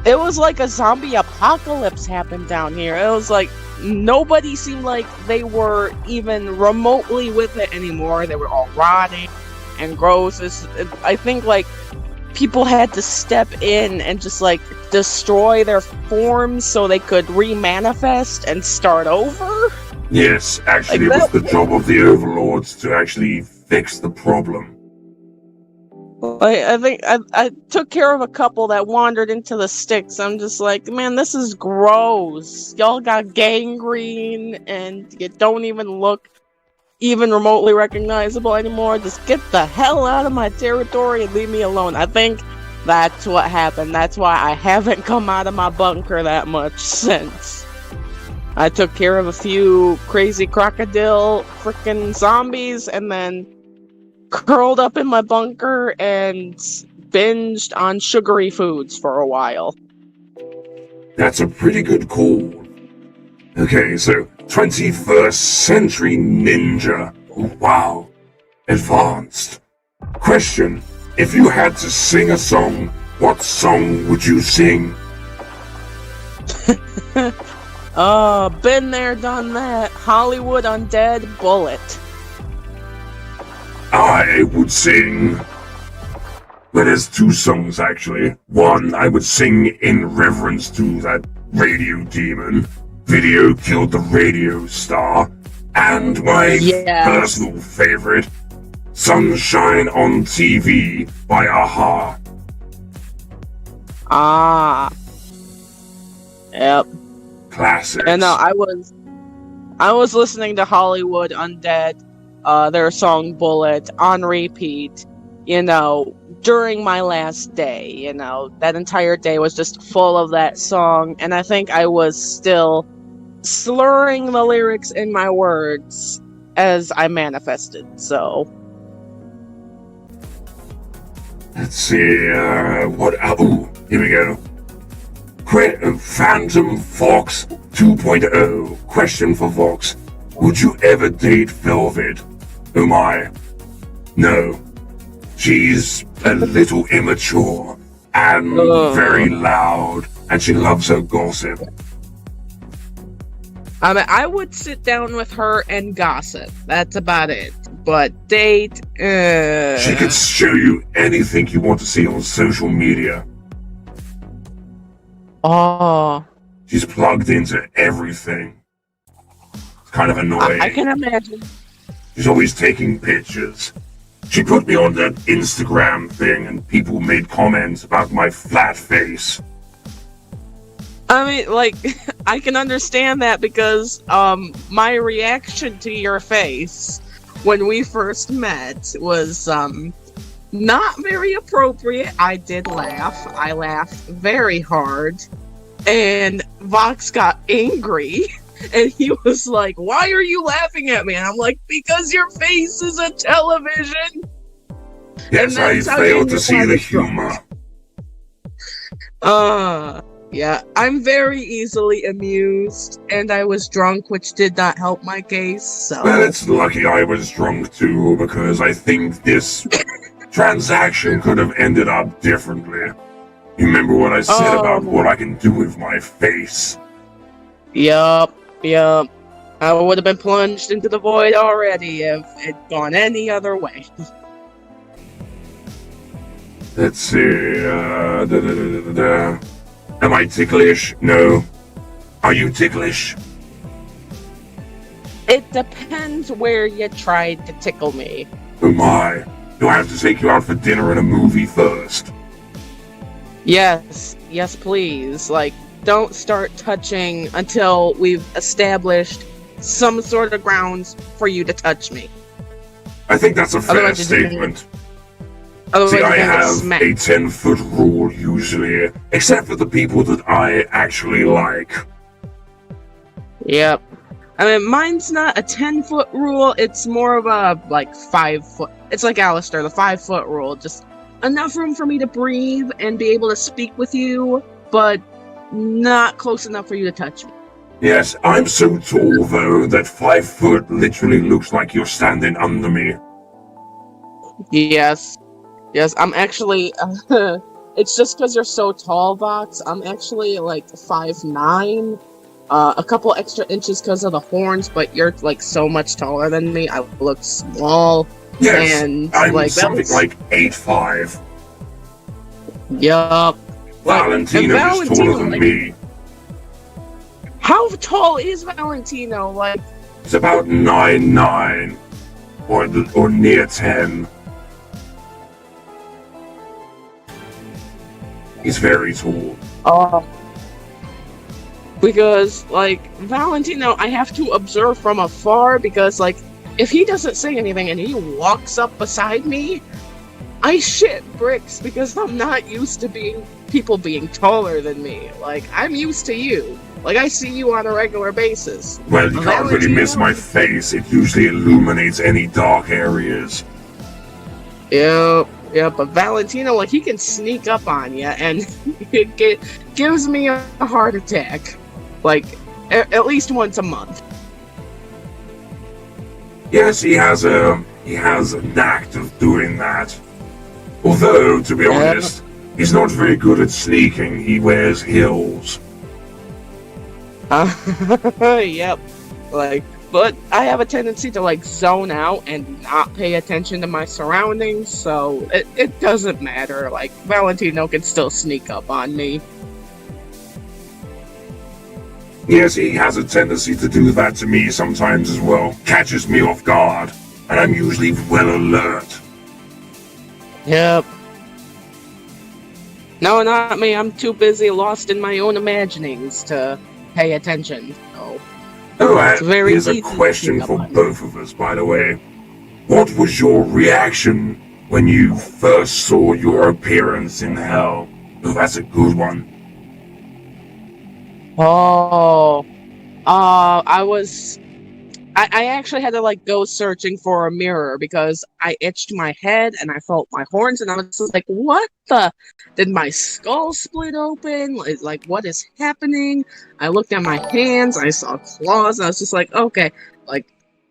it was like a zombie apocalypse happened down here. It was like nobody seemed like they were even remotely with it anymore. They were all rotting and gross. I think like people had to step in and just like destroy their forms so they could remanifest and start over. Yes, actually, Like it was the job of the overlords to actually fix the problem. I think I took care of a couple that wandered into the sticks. I'm just like, man, this is gross. Y'all got gangrene and you don't even look even remotely recognizable anymore. Just get the hell out of my territory and leave me alone. I think that's what happened. That's why I haven't come out of my bunker that much since. I took care of a few crazy crocodile freaking zombies and then curled up in my bunker and binged on sugary foods for a while. That's a pretty good call. Okay, so 21st century ninja. Oh, wow. Advanced. Question. If you had to sing a song, what song would you sing? Been there, done that. Hollywood Undead Bullet. I would sing... Well, there's two songs, actually. One, I would sing in reverence to that radio demon. Video killed the radio star. And my personal favorite, Sunshine on TV by Aha. Ah. Yep. Classics. And I was listening to Hollywood Undead, their song Bullet on repeat, during my last day. That entire day was just full of that song, and I think I was still slurring the lyrics in my words as I manifested, so. Let's see, what, here we go. Phantom Vox 2.0. Question for Vox. Would you ever date Velvet? Oh my. No. She's a little immature and very loud, and she loves her gossip. I mean, I would sit down with her and gossip. That's about it. But date, She could show you anything you want to see on social media. Oh. She's plugged into everything. It's kind of annoying. I can imagine. She's always taking pictures. She put me on that Instagram thing and people made comments about my flat face. I mean, like, I can understand that because my reaction to your face when we first met was not very appropriate. I did laugh. I laughed very hard. And Vox got angry. And he was like, why are you laughing at me? And I'm like, because your face is a television. Yes, I failed to see the humor. Yeah, I'm very easily amused, and I was drunk, which did not help my case, so... Well, it's lucky I was drunk too, because I think this transaction could have ended up differently. You remember what I said about what I can do with my face? Yup. I would have been plunged into the void already if it'd gone any other way. Let's see, Am I ticklish? No. Are you ticklish? It depends where you tried to tickle me. Oh my. Do I have to take you out for dinner and a movie first? Yes, please. Like, don't start touching until we've established some sort of grounds for you to touch me. I think that's a fair statement. See, I have a 10-foot rule usually, except for the people that I actually like. Yep. I mean, mine's not a 10-foot rule, it's more of a, 5-foot. It's like Allister, the 5-foot rule. Just enough room for me to breathe and be able to speak with you, but not close enough for you to touch me. Yes, I'm so tall, though, that 5 foot literally looks like you're standing under me. Yes. Yes, I'm actually... it's just because you're so tall, Vox. I'm actually, like, 5'9". A couple extra inches because of the horns, but you're, like, so much taller than me. I look small. Yes, And, I'm like, something like 8'5". Yup. Valentino is taller than like, me. How tall is Valentino? Like, It's about 9'9", or near 10. He's very tall. Because, like, Valentino, I have to observe from afar because, like, if he doesn't say anything and he walks up beside me, I shit bricks because I'm not used to people being taller than me. Like, I'm used to you. Like, I see you on a regular basis. Well, you can't really miss my face. It usually illuminates any dark areas. Yeah, but Valentino, like, he can sneak up on you, and it gives me a heart attack. Like, at least once a month. Yes, he has a knack of doing that. Although, to be honest, he's not very good at sneaking. He wears heels. Yep. Like, but I have a tendency to, like, zone out and not pay attention to my surroundings, so it doesn't matter. Like, Valentino can still sneak up on me. Yes, he has a tendency to do that to me sometimes as well. Catches me off guard, and I'm usually well alert. Yep. No, not me. I'm too busy lost in my own imaginings to pay attention. So. Here's a question for both of us, by the way. What was your reaction when you first saw your appearance in hell? Oh, that's a good one. I actually had to, like, go searching for a mirror because I itched my head and I felt my horns and I was just like, what the? Did my skull split open? Like, what is happening? I looked at my hands, I saw claws, and I was just like, okay. Like,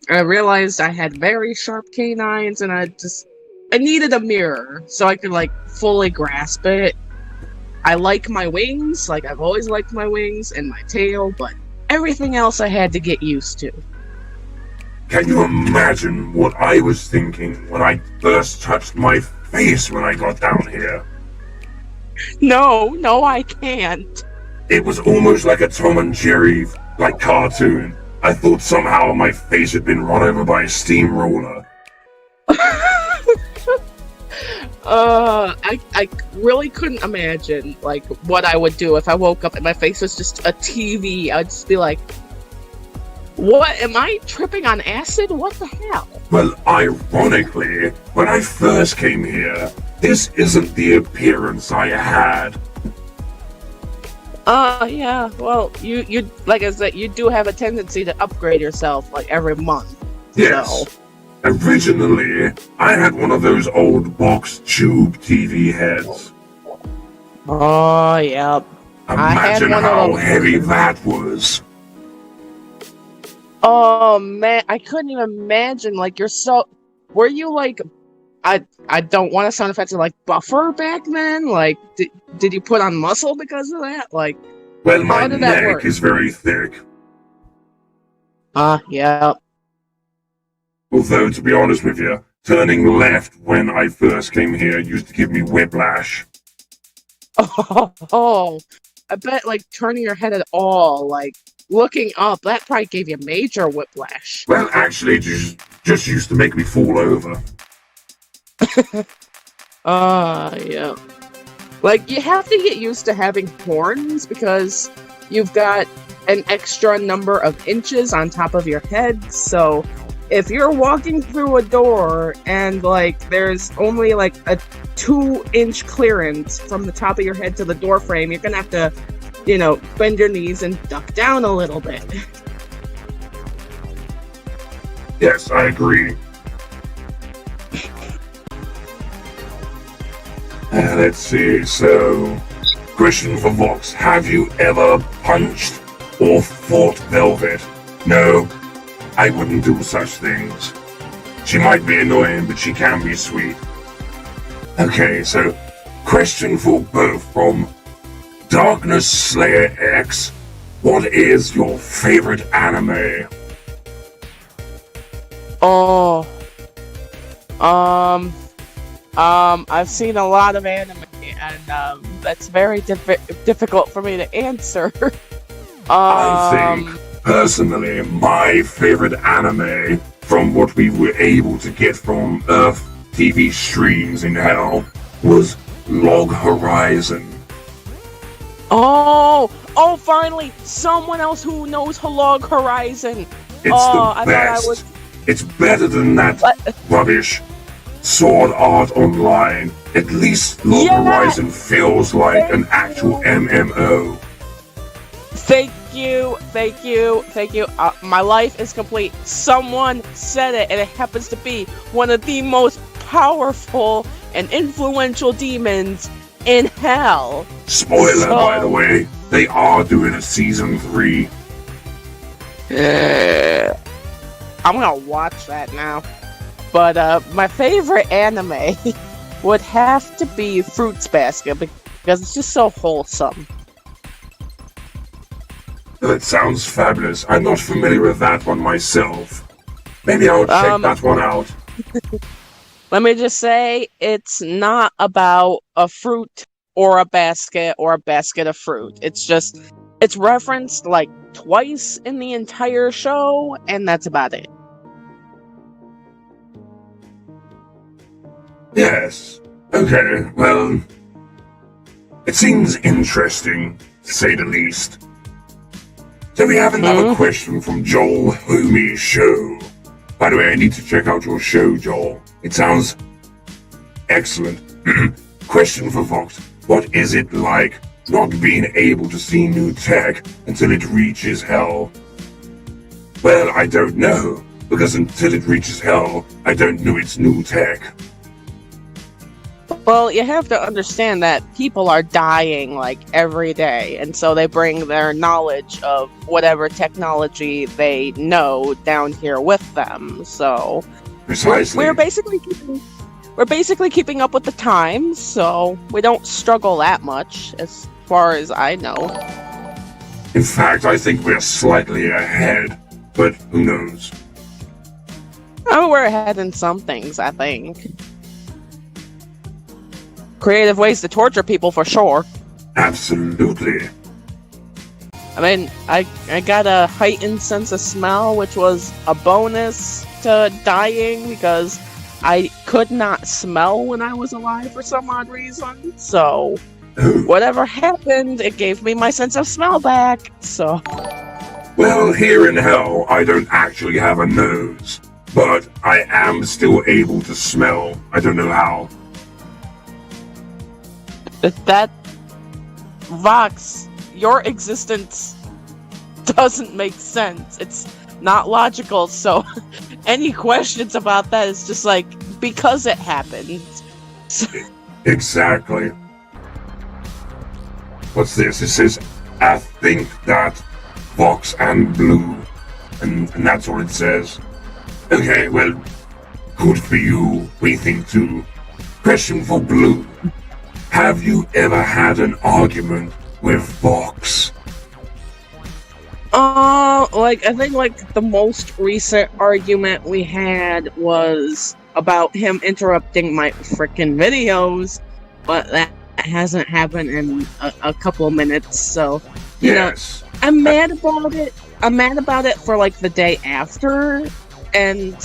I realized I had very sharp canines and I needed a mirror so I could, like, fully grasp it. I like my wings, like, I've always liked my wings and my tail, but everything else I had to get used to. Can you imagine what I was thinking when I first touched my face when I got down here? No, I can't. It was almost like a Tom and Jerry, like, cartoon. I thought somehow my face had been run over by a steamroller. I really couldn't imagine, like, what I would do if I woke up and my face was just a TV. I'd just be like, what? Am I tripping on acid? What the hell? Well, ironically, when I first came here, this isn't the appearance I had. Yeah, well, you like I said, you do have a tendency to upgrade yourself, like, every month. Yes. So. Originally, I had one of those old box tube TV heads. Oh, yep. Imagine how heavy that was. Oh, man, I couldn't even imagine, like, were you, like, I don't want to sound offensive, like, buffer back then? Like, did you put on muscle because of that? Like, well, my neck is very thick. Yeah. Although, to be honest with you, turning left when I first came here used to give me whiplash. Oh, I bet, like, turning your head at all, like, looking up, that probably gave you major whiplash. Well, actually, just used to make me fall over. Yeah. Like, you have to get used to having horns because you've got an extra number of inches on top of your head, so if you're walking through a door and, like, there's only, like, a 2-inch clearance from the top of your head to the door frame, you're gonna have to, you know, bend your knees and duck down a little bit. Yes, I agree. Let's see, so... Question for Vox. Have you ever punched or fought Velvet. No, I wouldn't do such things. She might be annoying, but she can be sweet. Okay, so question for both from Darkness Slayer X. What is your favorite anime? Oh, I've seen a lot of anime, and that's very difficult for me to answer. I think, personally, my favorite anime, from what we were able to get from Earth TV streams in Hell, was Log Horizon. Oh, finally, someone else who knows Log Horizon. It's the best. It's better than that rubbish Sword Art Online. At least Log Horizon feels like an actual MMO. Thank you. My life is complete. Someone said it, and it happens to be one of the most powerful and influential demons in Hell. Spoiler, by the way, they are doing a season 3. I'm gonna watch that now. But my favorite anime would have to be Fruits Basket, because it's just so wholesome. That sounds fabulous. I'm not familiar with that one myself. Maybe I'll check that one out. Let me just say, it's not about a fruit or a basket of fruit. It's referenced like twice in the entire show, and that's about it. Yes. Okay, well, it seems interesting, to say the least. So we have another question from Joel Homie Show. By the way, I need to check out your show, Joel. It sounds excellent. Question for Vox. What is it like not being able to see new tech until it reaches Hell? Well, I don't know, because until it reaches Hell, I don't know it's new tech. Well, you have to understand that people are dying like every day, and so they bring their knowledge of whatever technology they know down here with them. So Precisely. we're basically keeping up with the times, so we don't struggle that much, as far as I know. In fact, I think we're slightly ahead, but who knows? Oh, we're ahead in some things, I think. Creative ways to torture people, for sure. Absolutely. I mean, I got a heightened sense of smell, which was a bonus to dying, because I could not smell when I was alive for some odd reason. So, whatever happened, it gave me my sense of smell back, so... Well, here in Hell, I don't actually have a nose, but I am still able to smell. I don't know how. That... Vox, your existence doesn't make sense. It's not logical, so any questions about that is just like, because it happened. Exactly. What's this? It says, I think that Vox and Blue. And that's all it says. Okay, well, good for you. We think too. Question for Blue. Have you ever had an argument with Vox? I think the most recent argument we had was about him interrupting my frickin' videos, but that hasn't happened in a couple of minutes, so, you know, I'm mad about it. I'm mad about it for, the day after, and,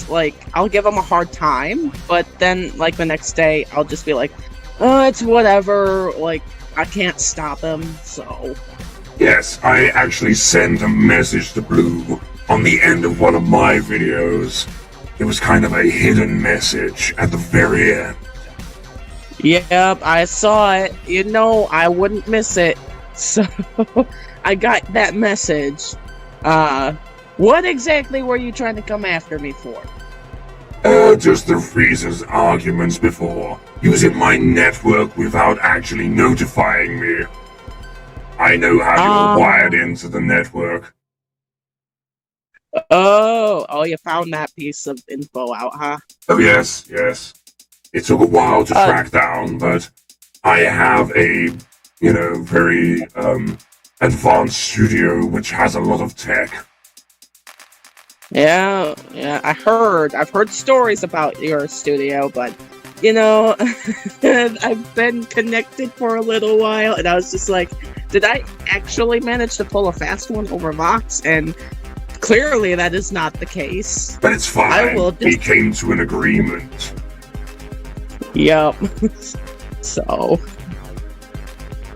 I'll give him a hard time, but then, the next day, I'll just be like, oh, it's whatever, I can't stop him, so... Yes, I actually sent a message to Blue on the end of one of my videos. It was kind of a hidden message at the very end. Yep, I saw it. You know, I wouldn't miss it. So, I got that message. What exactly were you trying to come after me for? Just the reasons arguments before, using my network without actually notifying me. I know how you're wired into the network. Oh, you found that piece of info out, huh? Oh, yes. It took a while to track down, but I have a, very advanced studio which has a lot of tech. Yeah, I've heard stories about your studio, but I've been connected for a little while, and I was just like, did I actually manage to pull a fast one over Vox? And clearly that is not the case. But it's fine. We came to an agreement. Yup. So.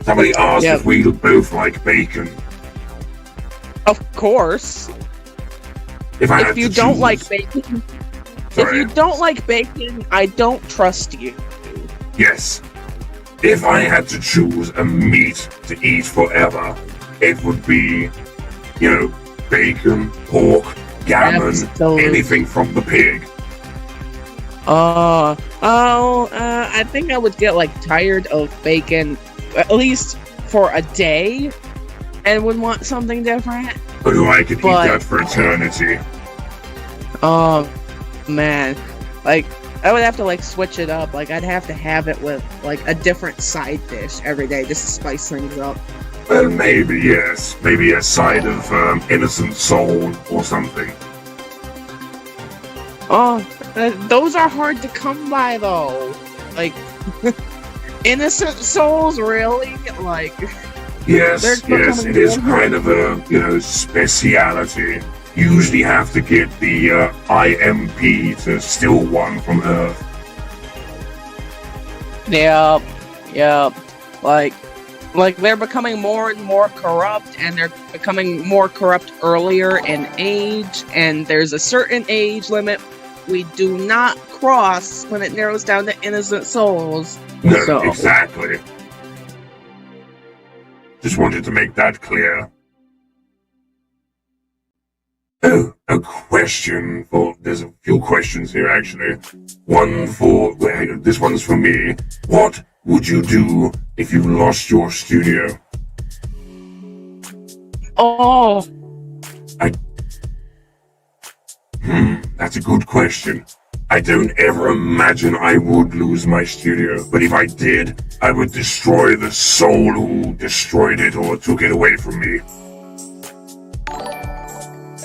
Somebody asked if we both like bacon. Of course. If you don't like bacon, I don't trust you. Yes. If I had to choose a meat to eat forever, it would be, bacon, pork, gammon, anything from the pig. I think I would get tired of bacon, at least for a day, and would want something different. But I could eat that for eternity. Oh, man. I would have to, switch it up. I'd have to have it with, a different side dish every day just to spice things up. Well, maybe, yes. Maybe a side of innocent soul or something. Oh, those are hard to come by, though. Innocent souls, really? Yes, it is kind of a, speciality. You usually have to get the IMP to steal one from Earth. Yep. They're becoming more and more corrupt, and they're becoming more corrupt earlier in age, and there's a certain age limit we do not cross when it narrows down to innocent souls. No, exactly. Just wanted to make that clear. Oh, a question for... There's a few questions here, actually. This one's for me. What would you do if you lost your studio? Oh. That's a good question. I don't ever imagine I would lose my studio, but if I did, I would destroy the soul who destroyed it or took it away from me.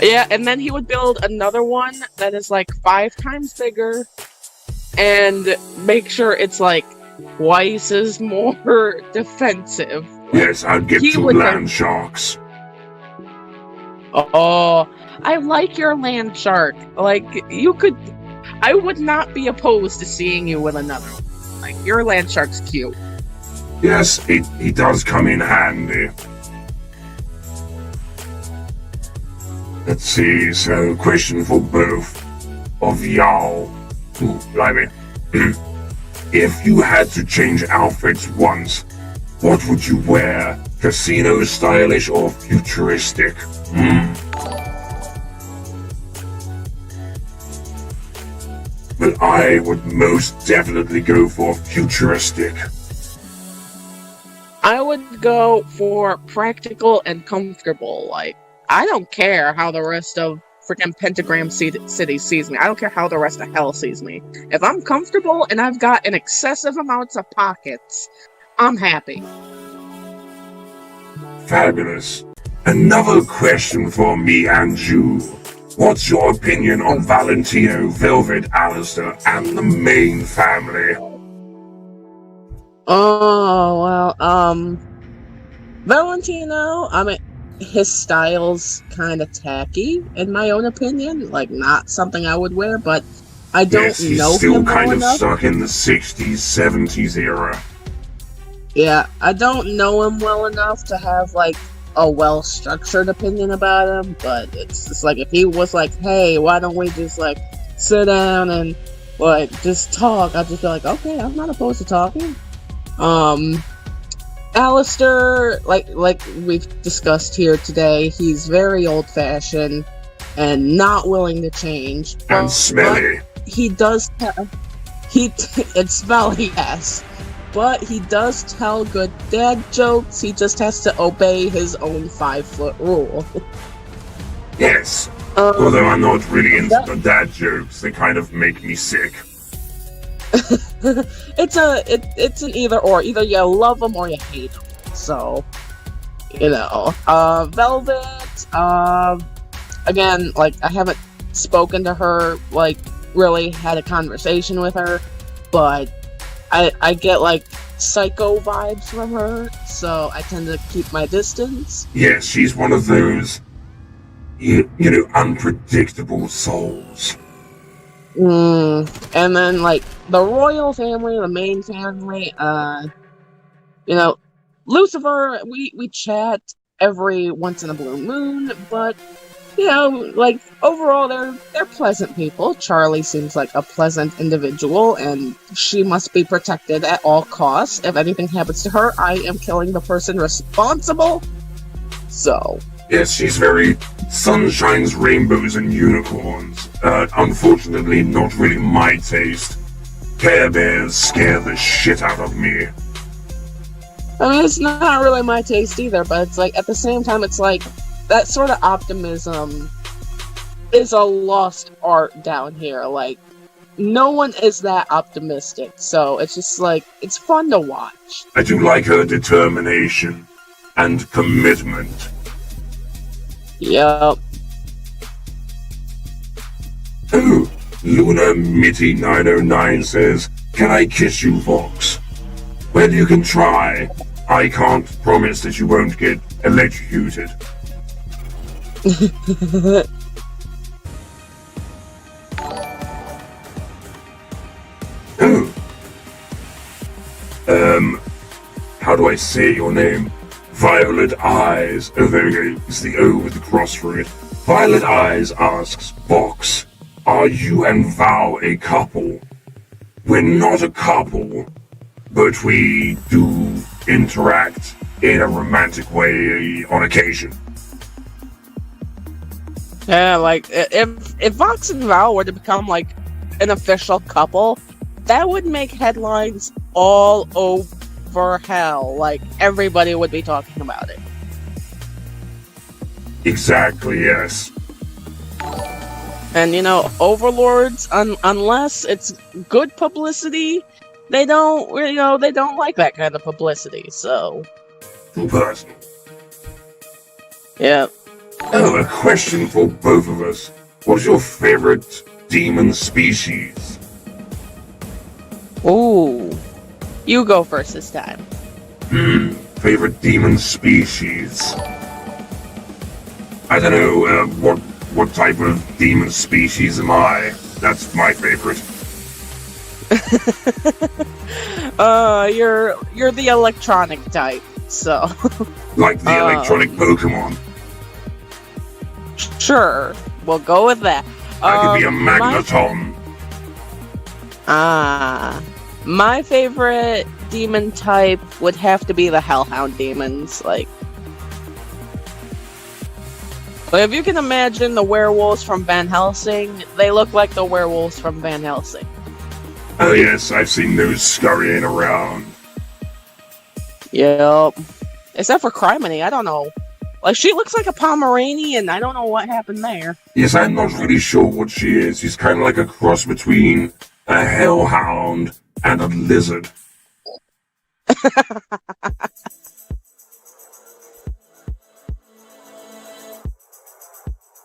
Yeah, and then he would build another one that is 5 times bigger and make sure it's twice as more defensive. Yes, I'd get 2 land sharks. Oh, I like your land shark. I would not be opposed to seeing you with another one. Your land shark's cute. Yes, he does come in handy. Let's see, so question for both of y'all. Ooh, blimey. If you had to change outfits once, what would you wear? Casino stylish or futuristic? But I would most definitely go for futuristic. I would go for practical and comfortable. I don't care how the rest of freaking Pentagram City sees me. I don't care how the rest of hell sees me. If I'm comfortable and I've got an excessive amount of pockets, I'm happy. Fabulous. Another question for me and you. What's your opinion on Valentino, Velvet, Allister, and the main family? Oh, well, Valentino, his style's kind of tacky, in my own opinion. Not something I would wear, but I don't know him well enough. He's still kind of stuck in the 60s, 70s era. Yeah, I don't know him well enough to have, a well-structured opinion about him, but it's just if he was hey, why don't we just, sit down and, just talk, I'd just be okay, I'm not opposed to talking. Allister, like we've discussed here today, he's very old-fashioned and not willing to change. And smelly. He does have... it's smelly, yes. but he does tell good dad jokes. He just has to obey his own 5-foot rule. Yes. Although I'm not really into the dad jokes, they kind of make me sick. It's an either or. Either you love them or you hate them. So, Velvet, again, like, I haven't spoken to her, like, really had a conversation with her, but I get, like, psycho vibes from her, so I tend to keep my distance. Yes, she's one of those, unpredictable souls. And then, like, the royal family, the main family, Lucifer, we chat every once in a blue moon, but, like, overall, they're pleasant people. Charlie seems like a pleasant individual, and she must be protected at all costs. If anything happens to her, I am killing the person responsible. So... Yes, she's very sunshines, rainbows, and unicorns. Unfortunately, not really my taste. Care Bears scare the shit out of me. I mean, it's not really my taste either, but it's like, at the same time, it's like, that sort of optimism is a lost art down here. Like, no one is that optimistic, so it's just like, it's fun to watch. I do like her determination and commitment. Yep. Oh, Luna Mitty 909 says, "Can I kiss you, Vox?" Well, you can try. I can't promise that you won't get electrocuted. Oh. How do I say your name? Violet Eyes. Oh, there we go. It's the O with the cross through it. Violet Eyes asks, Vox, are you and Val a couple? We're not a couple, but we do interact in a romantic way on occasion. Yeah, like, if Vox and Val were to become, like, an official couple, that would make headlines all over hell. Like, everybody would be talking about it. Exactly, yes. And, overlords, unless it's good publicity, they don't like that kind of publicity, so... Too personal. Yeah. Oh, a question for both of us. What's your favorite demon species? Ooh. You go first this time. Favorite demon species? I don't know, what type of demon species am I? That's my favorite. You're the electronic type, so... Like the electronic Pokemon. Sure, we'll go with that. I could be a Magneton. My favorite demon type would have to be the Hellhound demons. Like if you can imagine the werewolves from Van Helsing, they look like the werewolves from Van Helsing. Oh yes, I've seen those scurrying around. Yep. Except for Criminy, I don't know. Like, she looks like a Pomeranian, I don't know what happened there. Yes, I'm not really sure what she is. She's kind of like a cross between a hellhound and a lizard. A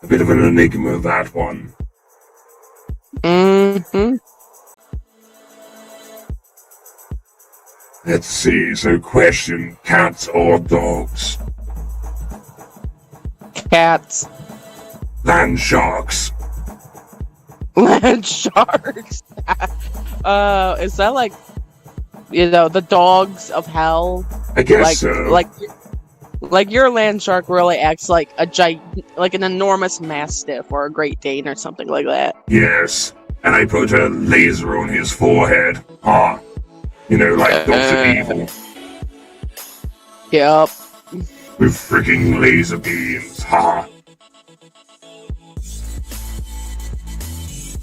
bit of an enigma, that one. Mm-hmm. Let's see, so question, cats or dogs? Cats. Land sharks. Land sharks. Is that like, the dogs of hell? I guess so. Like your land shark really acts like like an enormous mastiff or a Great Dane or something like that. Yes, and I put a laser on his forehead. Like Dr. Evil. Yep. With freaking laser beams, ha!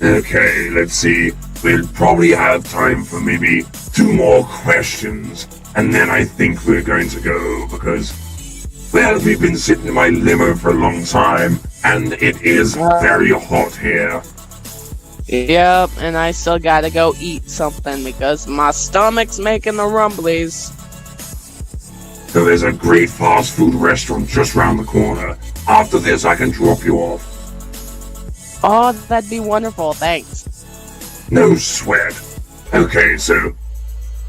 Okay, let's see. We'll probably have time for maybe 2 more questions, and then I think we're going to go, because, well, we've been sitting in my limo for a long time, and it is very hot here. Yep, and I still gotta go eat something because my stomach's making the rumblies. So there's a great fast food restaurant just round the corner. After this, I can drop you off. Oh, that'd be wonderful, thanks. No sweat. Okay, so,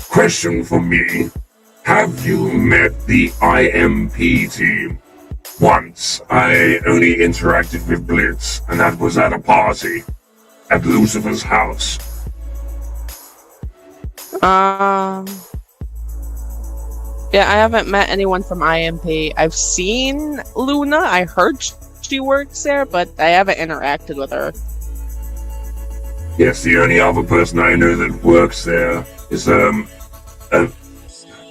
question for me. Have you met the IMP team? Once, I only interacted with Blitz, and that was at a party. At Lucifer's house. Yeah, I haven't met anyone from IMP. I've seen Luna. I heard she works there, but I haven't interacted with her. Yes, the only other person I know that works there is, a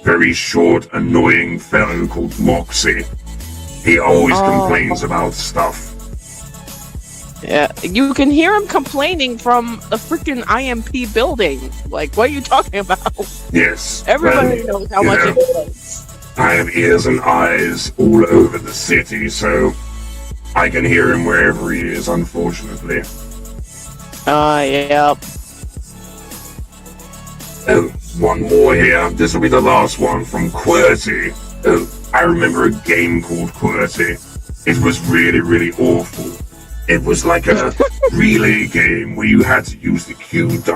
very short, annoying fellow called Moxie. He always complains about stuff. Yeah, you can hear him complaining from the freaking IMP building. Like, what are you talking about? Yes. Everybody knows how much it is. I have ears and eyes all over the city, so I can hear him wherever he is, unfortunately. Yep. Oh, one more here. This will be the last one from QWERTY. Oh, I remember a game called QWERTY. It was really, really awful. It was like a relay game where you had to use the QWERT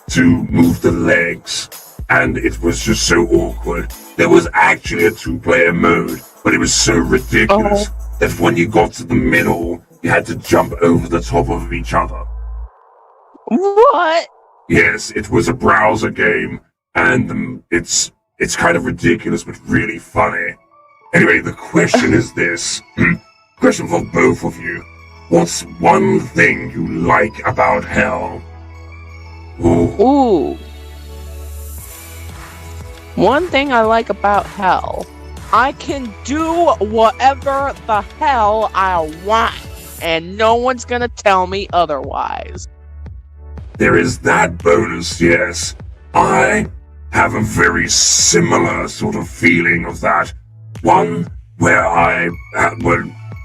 to move the legs, and it was just so awkward. There was actually a 2-player mode, but it was so ridiculous that when you got to the middle, you had to jump over the top of each other. What? Yes, it was a browser game, and it's kind of ridiculous, but really funny. Anyway, the question is this. Question for both of you. What's one thing you like about hell? Ooh. One thing I like about hell. I can do whatever the hell I want, and no one's gonna tell me otherwise. There is that bonus, yes. I have a very similar sort of feeling of that. One where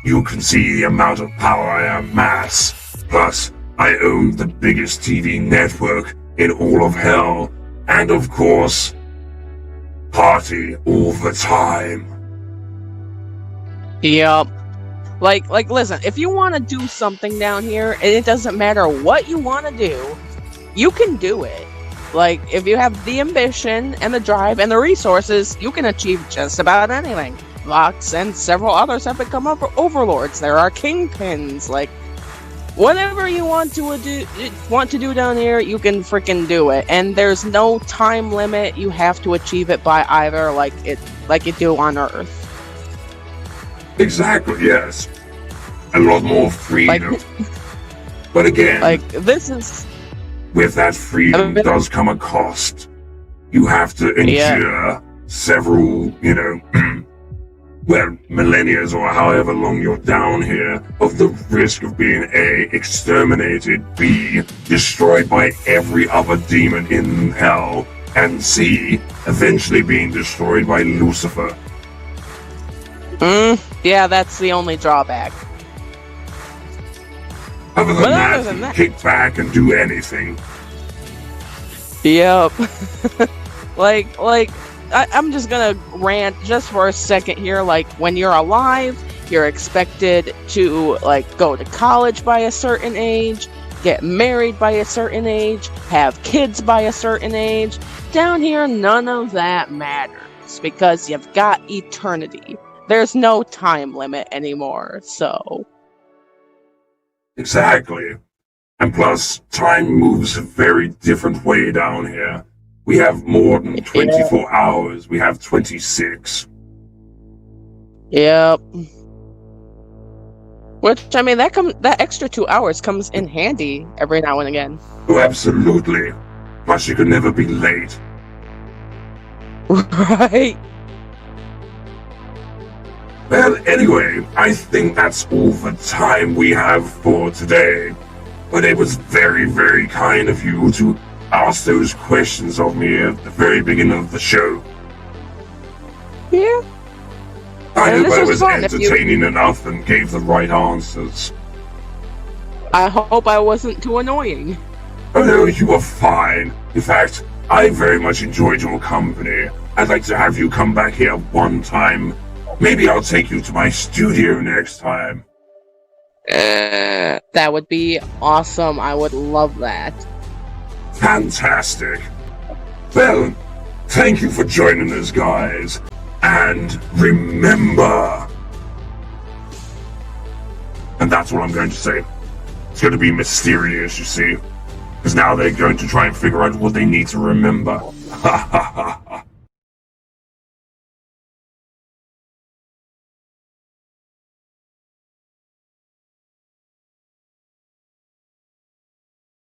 you can see the amount of power I amass. Plus, I own the biggest TV network in all of hell. And of course, party all the time. Yep. Like, listen, if you want to do something down here, and it doesn't matter what you want to do, you can do it. Like, if you have the ambition and the drive and the resources, you can achieve just about anything. Vox and several others have become overlords. There are kingpins. Like, whatever you want to do down here, you can freaking do it. And there's no time limit. You have to achieve it by either like you do on Earth. Exactly, yes. A lot more freedom. But again, this is... with that freedom does come a cost. You have to endure several, millennia or however long you're down here, of the risk of being A, exterminated, B, destroyed by every other demon in hell, and C, eventually being destroyed by Lucifer. Yeah, that's the only drawback. Other than that, you kick back and do anything. Yep. I'm just gonna rant just for a second here. Like, when you're alive, you're expected to, go to college by a certain age, get married by a certain age, have kids by a certain age. Down here, none of that matters, because you've got eternity. There's no time limit anymore, so... Exactly. And plus, time moves a very different way down here. We have more than 24 hours. We have 26. Yep. Which, I mean, that extra 2 hours comes in handy every now and again. Oh, absolutely. Plus, you could never be late. Right. Well, anyway, I think that's all the time we have for today. But it was very, very kind of you to asked those questions of me at the very beginning of the show. Yeah. I And hope this I was was fun if you- entertaining enough and gave the right answers. I hope I wasn't too annoying. Oh no, you were fine. In fact, I very much enjoyed your company. I'd like to have you come back here one time. Maybe I'll take you to my studio next time. That would be awesome. I would love that. Fantastic. Well, thank you for joining us, guys. And remember... And that's what I'm going to say. It's going to be mysterious, you see. Because now they're going to try and figure out what they need to remember. Ha ha ha.